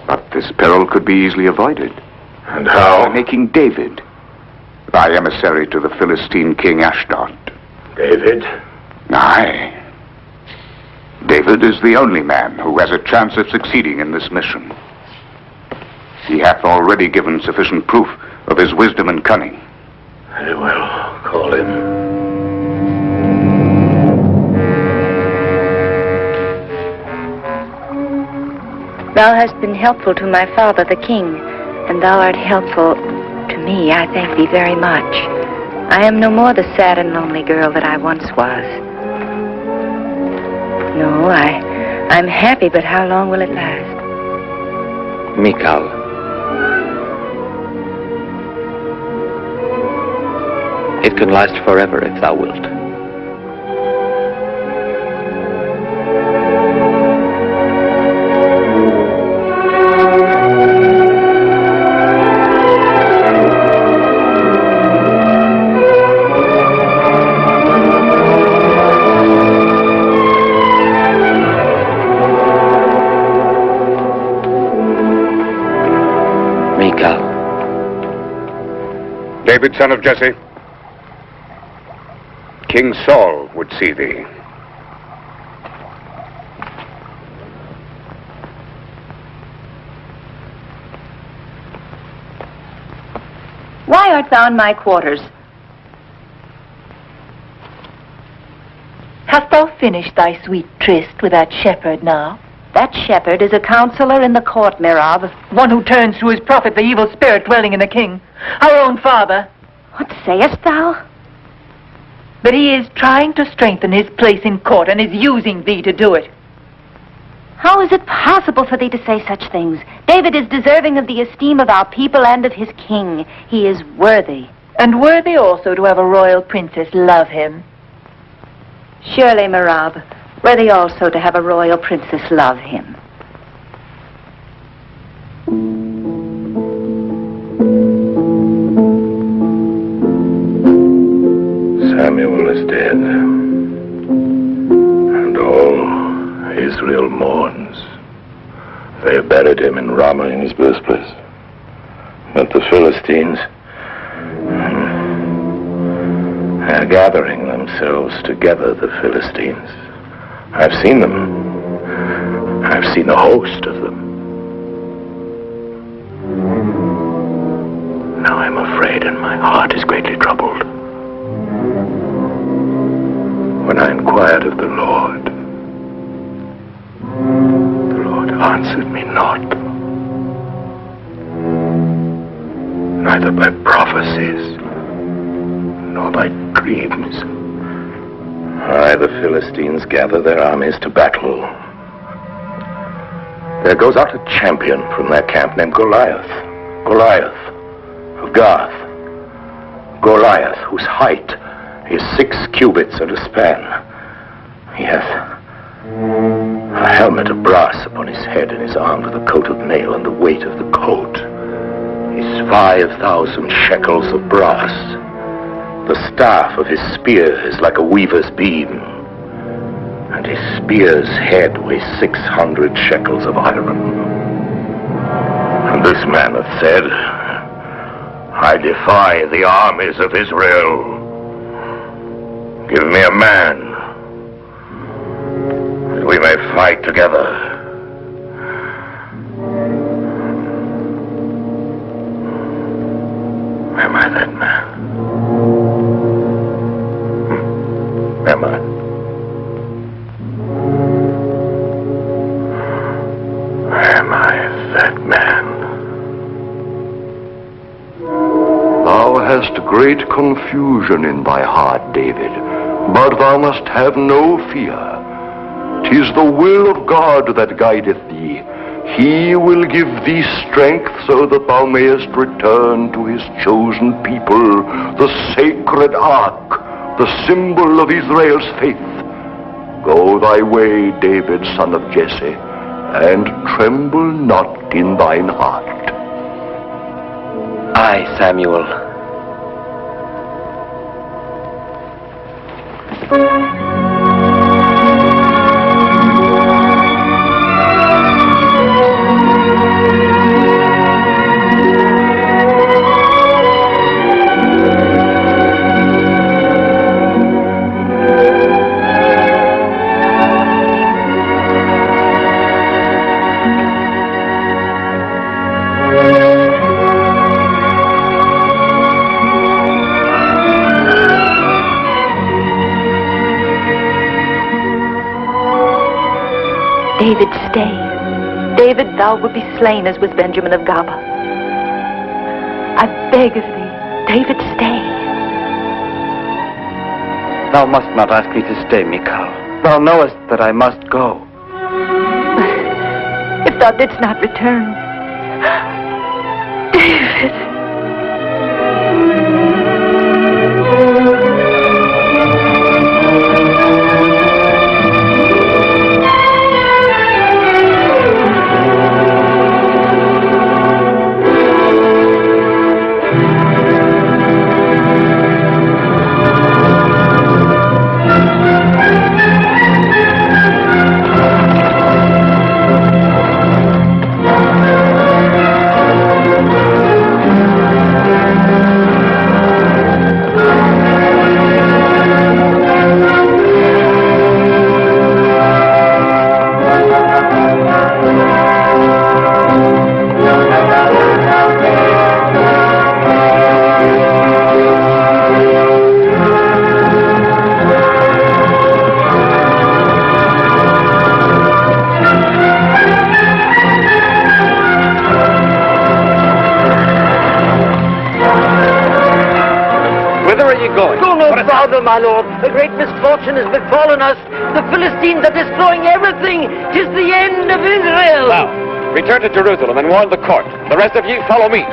But this peril could be easily avoided. And how? By making David thy emissary to the Philistine king Ashdod. David? Aye. David is the only man who has a chance of succeeding in this mission. He hath already given sufficient proof of his wisdom and cunning. Very well, call him. Thou hast been helpful to my father, the king, and thou art helpful to me. I thank thee very much. I am no more the sad and lonely girl that I once was. No, I'm happy, but how long will it last? Mikal. It can last forever if thou wilt. Mikal. David, son of Jesse. King Saul would see thee. Why art thou in my quarters? Hast thou finished thy sweet tryst with that shepherd now? That shepherd is a counselor in the court, Merav. One who turns to his prophet the evil spirit dwelling in the king. Our own father. What sayest thou? But he is trying to strengthen his place in court and is using thee to do it. How is it possible for thee to say such things? David is deserving of the esteem of our people and of his king. He is worthy. And worthy also to have a royal princess love him. Surely, Merav, worthy also to have a royal princess love him. Samuel is dead. Israel mourns. They have buried him in Ramah in his birthplace. But the Philistines are gathering themselves together, the Philistines. I've seen them. I've seen a host of them. Now I'm afraid and my heart is greatly troubled. When I inquired of the Lord answered me not, neither by prophecies nor by dreams. Aye, the Philistines gather their armies to battle. There goes out a champion from their camp named Goliath of Gath. Goliath, whose height is 6 cubits and a span. He hath a helmet of brass upon his head, and his armed with a coat of mail, and the weight of the coat is 5,000 shekels of brass. The staff of his spear is like a weaver's beam, and his spear's head weighs 600 shekels of iron. And this man hath said, I defy the armies of Israel. Give me a man, that we may fight together. Am I that man? Am I? Am I that man? Thou hast great confusion in thy heart, David, but thou must have no fear. 'Tis the will of God that guideth thee. He will give thee strength so that thou mayest return to his chosen people, the sacred ark, the symbol of Israel's faith. Go thy way, David, son of Jesse, and tremble not in thine heart. Aye, Samuel. David, stay. David, thou wilt be slain as was Benjamin of Gaba. I beg of thee, David, stay. Thou must not ask me to stay, Michal. Thou knowest that I must go. If thou didst not return, David. My lord, a great misfortune has befallen us. The Philistines are destroying everything. 'Tis the end of Israel. Now, return to Jerusalem and warn the court. The rest of ye follow me.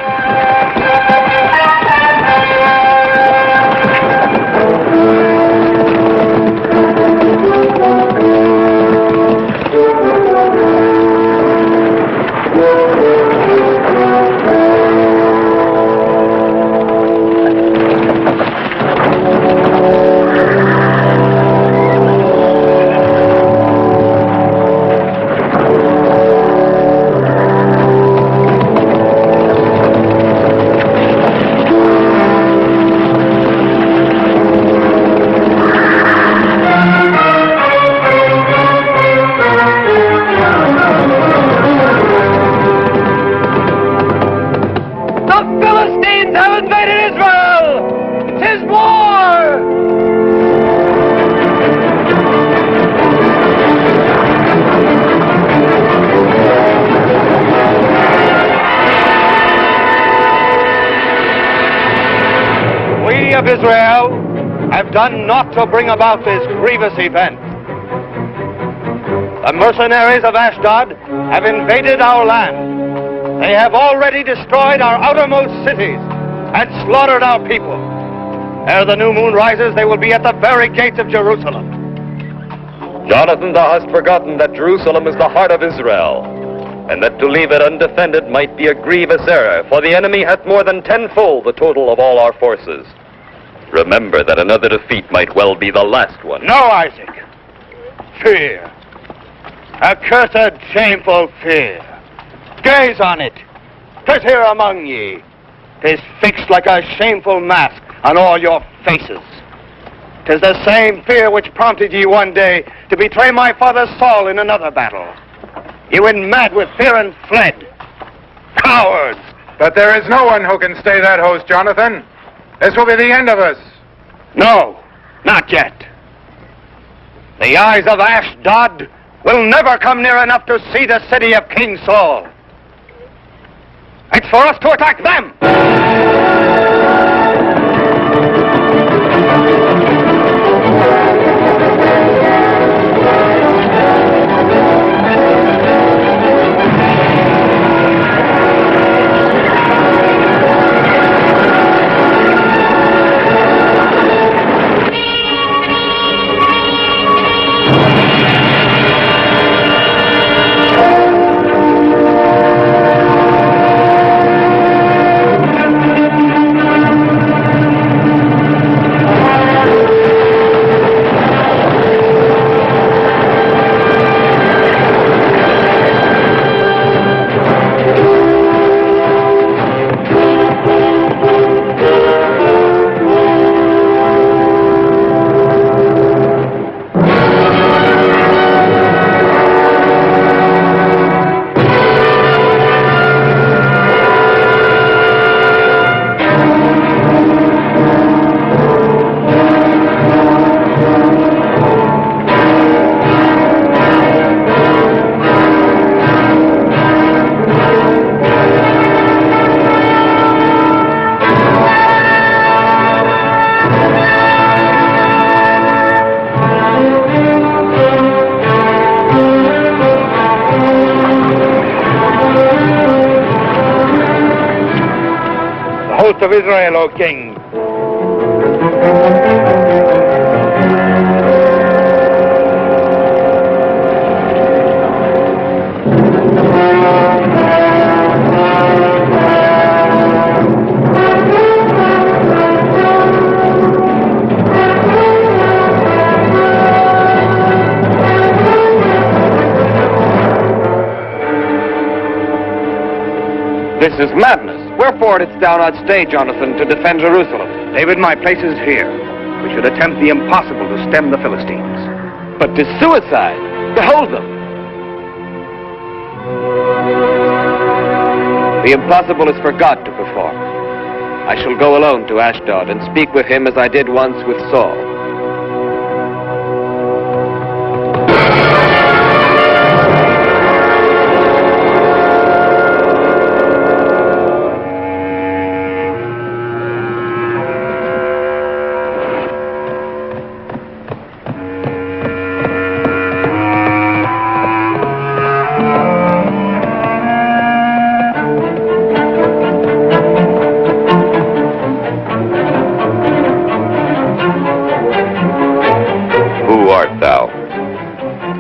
Israel have done naught to bring about this grievous event. The mercenaries of Ashdod have invaded our land. They have already destroyed our outermost cities and slaughtered our people. Ere the new moon rises, they will be at the very gates of Jerusalem. Jonathan, thou hast forgotten that Jerusalem is the heart of Israel, and that to leave it undefended might be a grievous error, for the enemy hath more than tenfold the total of all our forces. Remember that another defeat might well be the last one. No, Isaac. Fear. Accursed, shameful fear. Gaze on it. 'Tis here among ye. 'Tis fixed like a shameful mask on all your faces. 'Tis the same fear which prompted ye one day to betray my father Saul in another battle. Ye went mad with fear and fled. Cowards! But there is no one who can stay that host, Jonathan. This will be the end of us. No, not yet. The eyes of Ashdod will never come near enough to see the city of King Saul. It's for us to attack them! Of Israel, O king. This is madness. Wherefore didst thou not stay, Jonathan, to defend Jerusalem? David, my place is here. We should attempt the impossible to stem the Philistines. But 'tis suicide. Behold them. The impossible is for God to perform. I shall go alone to Ashdod and speak with him as I did once with Saul.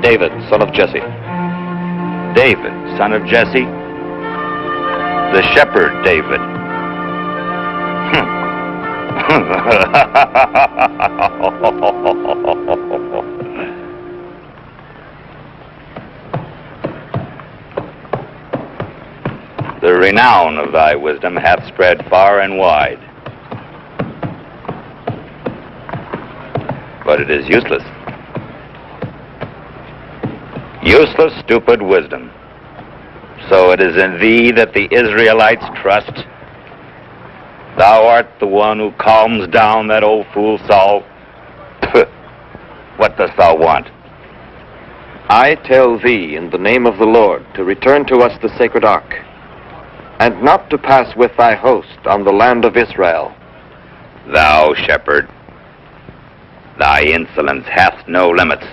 David, son of Jesse. David, son of Jesse? The shepherd David. The renown of thy wisdom hath spread far and wide. But it is useless. Useless, stupid wisdom. So it is in thee that the Israelites trust. Thou art the one who calms down that old fool Saul. What dost thou want? I tell thee in the name of the Lord to return to us the sacred ark, and not to pass with thy host on the land of Israel. Thou, shepherd, thy insolence hath no limits.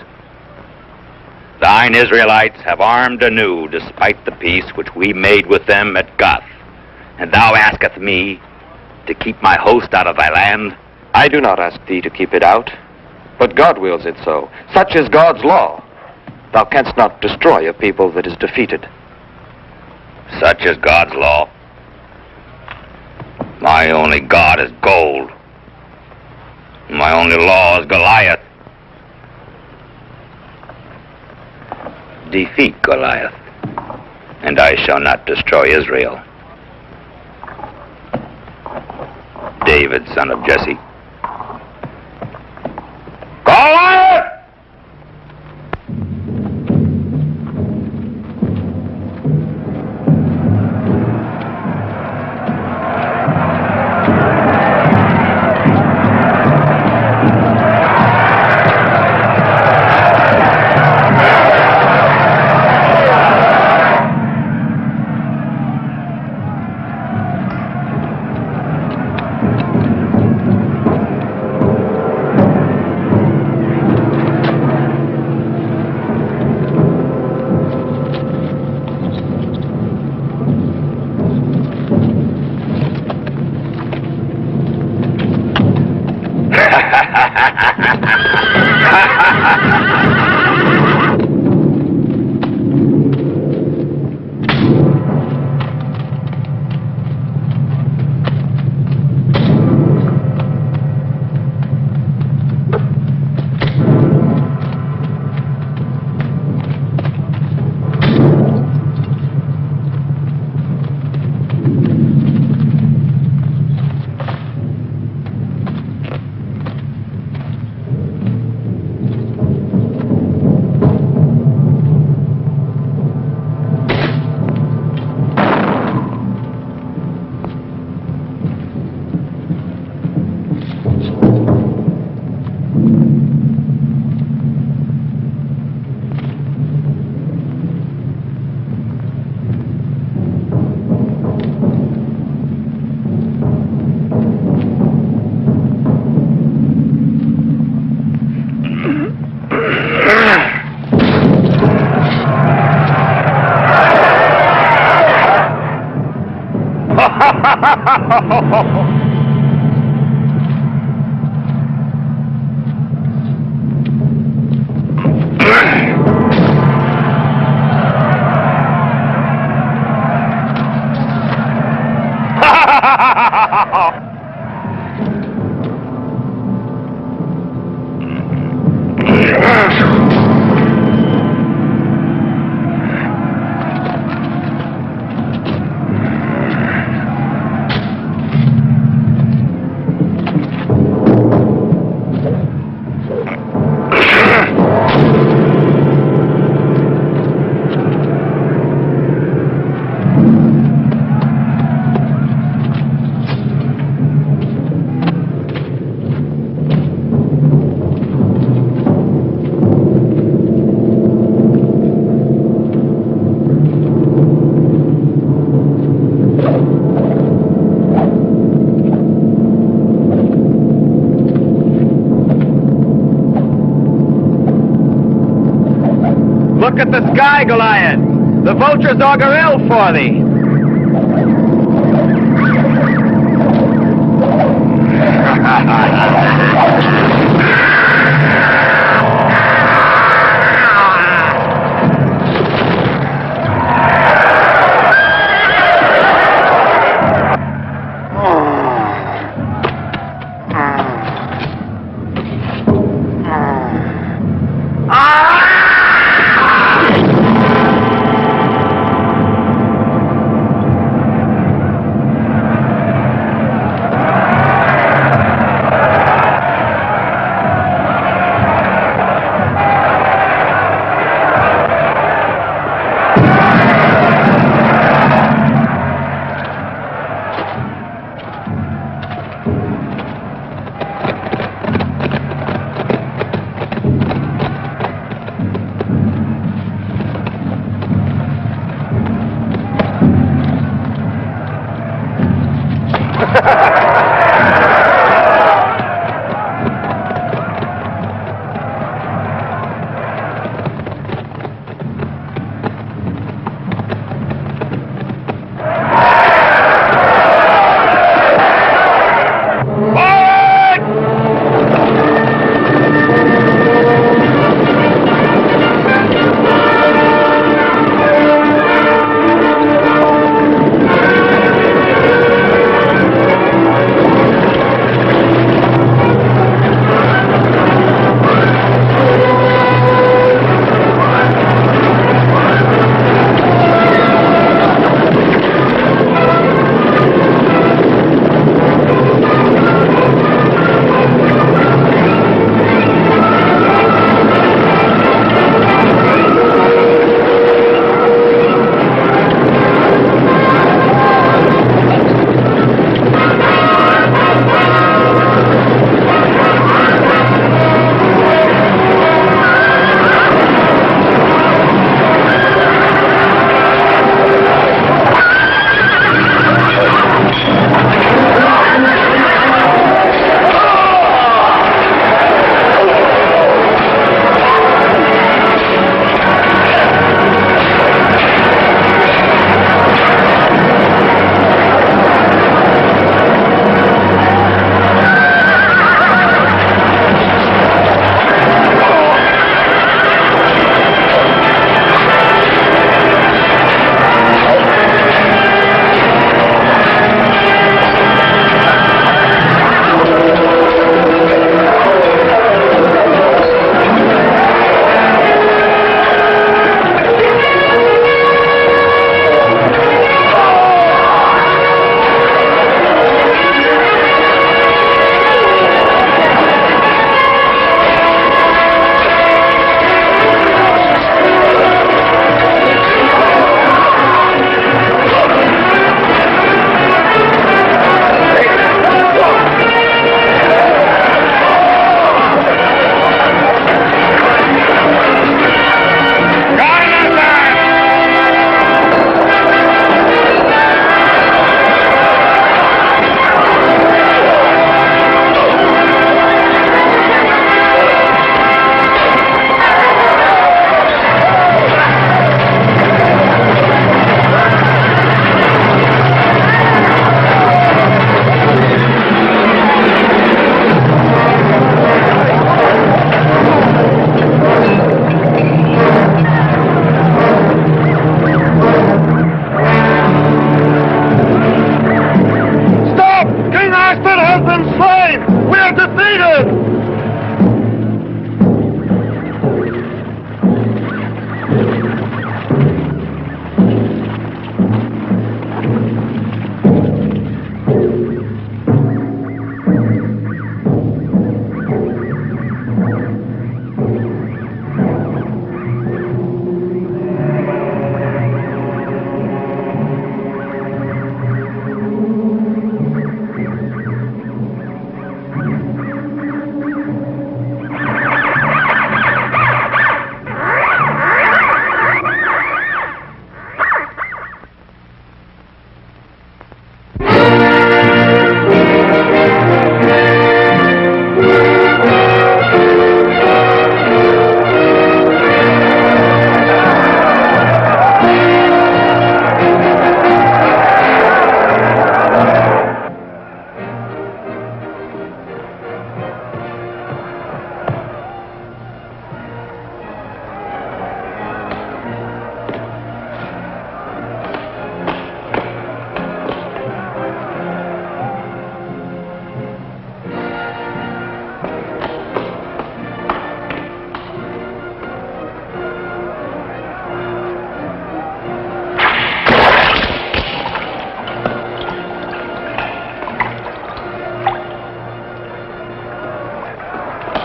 Thine Israelites have armed anew, despite the peace which we made with them at Gath. And thou askest me to keep my host out of thy land? I do not ask thee to keep it out, but God wills it so. Such is God's law. Thou canst not destroy a people that is defeated. Such is God's law. My only God is gold. My only law is Goliath. Defeat Goliath, and I shall not destroy Israel. David, son of Jesse. Goliath! Look at the sky, Goliath. The vultures augur ill for thee.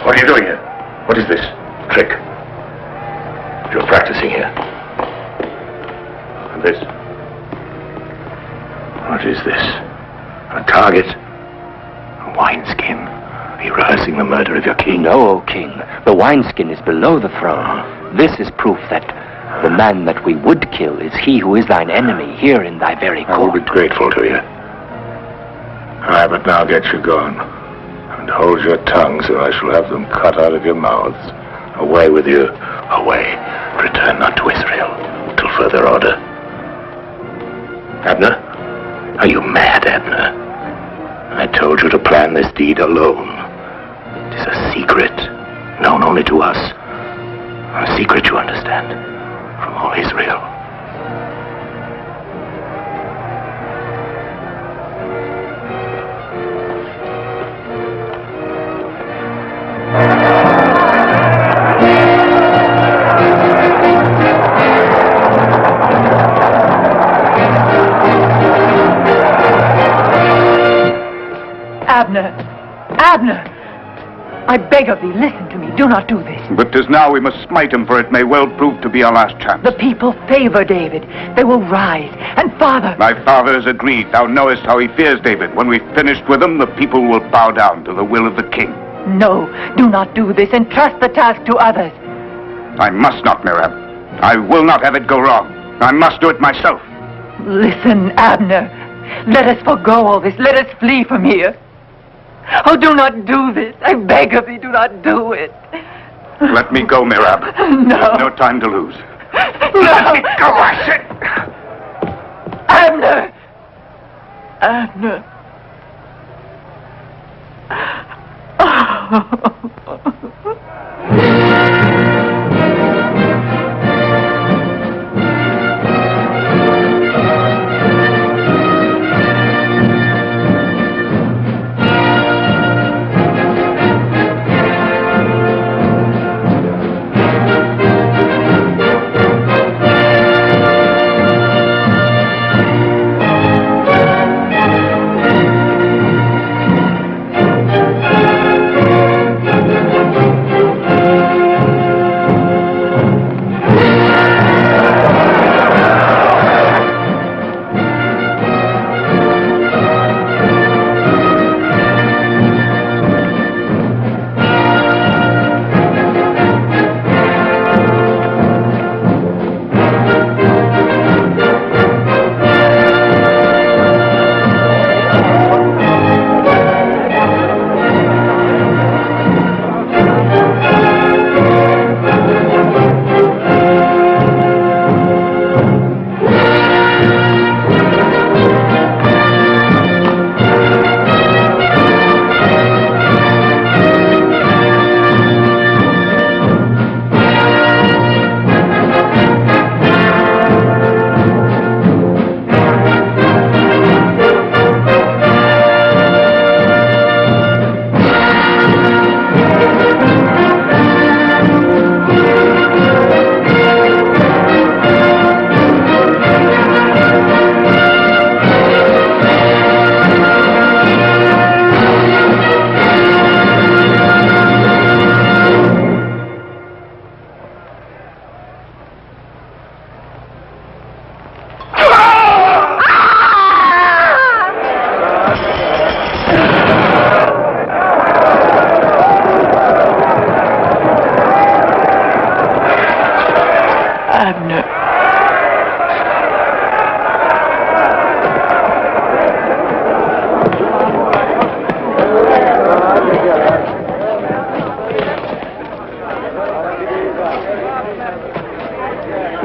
What are you doing here? What is this? Trick. You're practicing here. And this? What is this? A target? A wineskin? Are you rehearsing the murder of your king? No, O king. The wineskin is below the throne. This is proof that the man that we would kill is he who is thine enemy here in thy very court. I will be grateful to you. But now get you gone. And hold your tongues, or I shall have them cut out of your mouths. Away with you. Away. Return not to Israel till further order. Abner? Are you mad, Abner? I told you to plan this deed alone. It is a secret, known only to us. A secret, you understand, from all Israel. Abner! I beg of thee, listen to me. Do not do this. But 'tis now we must smite him, for it may well prove to be our last chance. The people favor David. They will rise. And father... Thy father has agreed. Thou knowest how he fears David. When we've finished with him, the people will bow down to the will of the king. No, do not do this. Entrust the task to others. I must not, Merab. I will not have it go wrong. I must do it myself. Listen, Abner. Let us forego all this. Let us flee from here. Oh, do not do this. I beg of thee, do not do it. Let me go, Merab. No. There's no time to lose. No. Let me go, I said. Abner! Abner.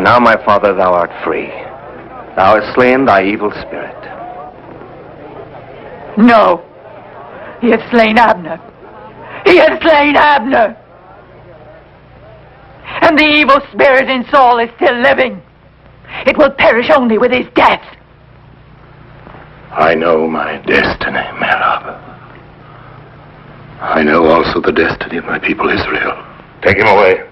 Now, my father, thou art free. Thou hast slain thy evil spirit. No. He has slain Abner. He has slain Abner. And the evil spirit in Saul is still living. It will perish only with his death. I know my destiny, Merab. I know also the destiny of my people Israel. Take him away.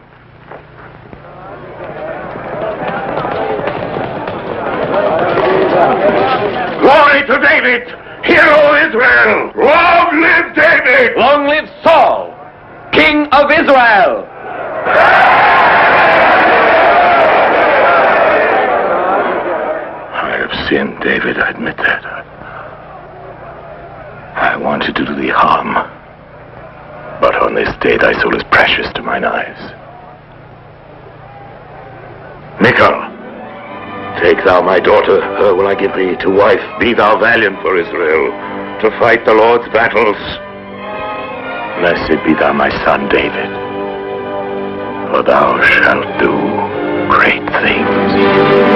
Glory to David, hero Israel! Long live David! Long live Saul, King of Israel! I have sinned, David, I admit that. I wanted to do thee harm. But on this day thy soul is precious to mine eyes. Michal, take thou my daughter, her will I give thee to wife. Be thou valiant for Israel, to fight the Lord's battles. Blessed be thou my son, David, for thou shalt do great things.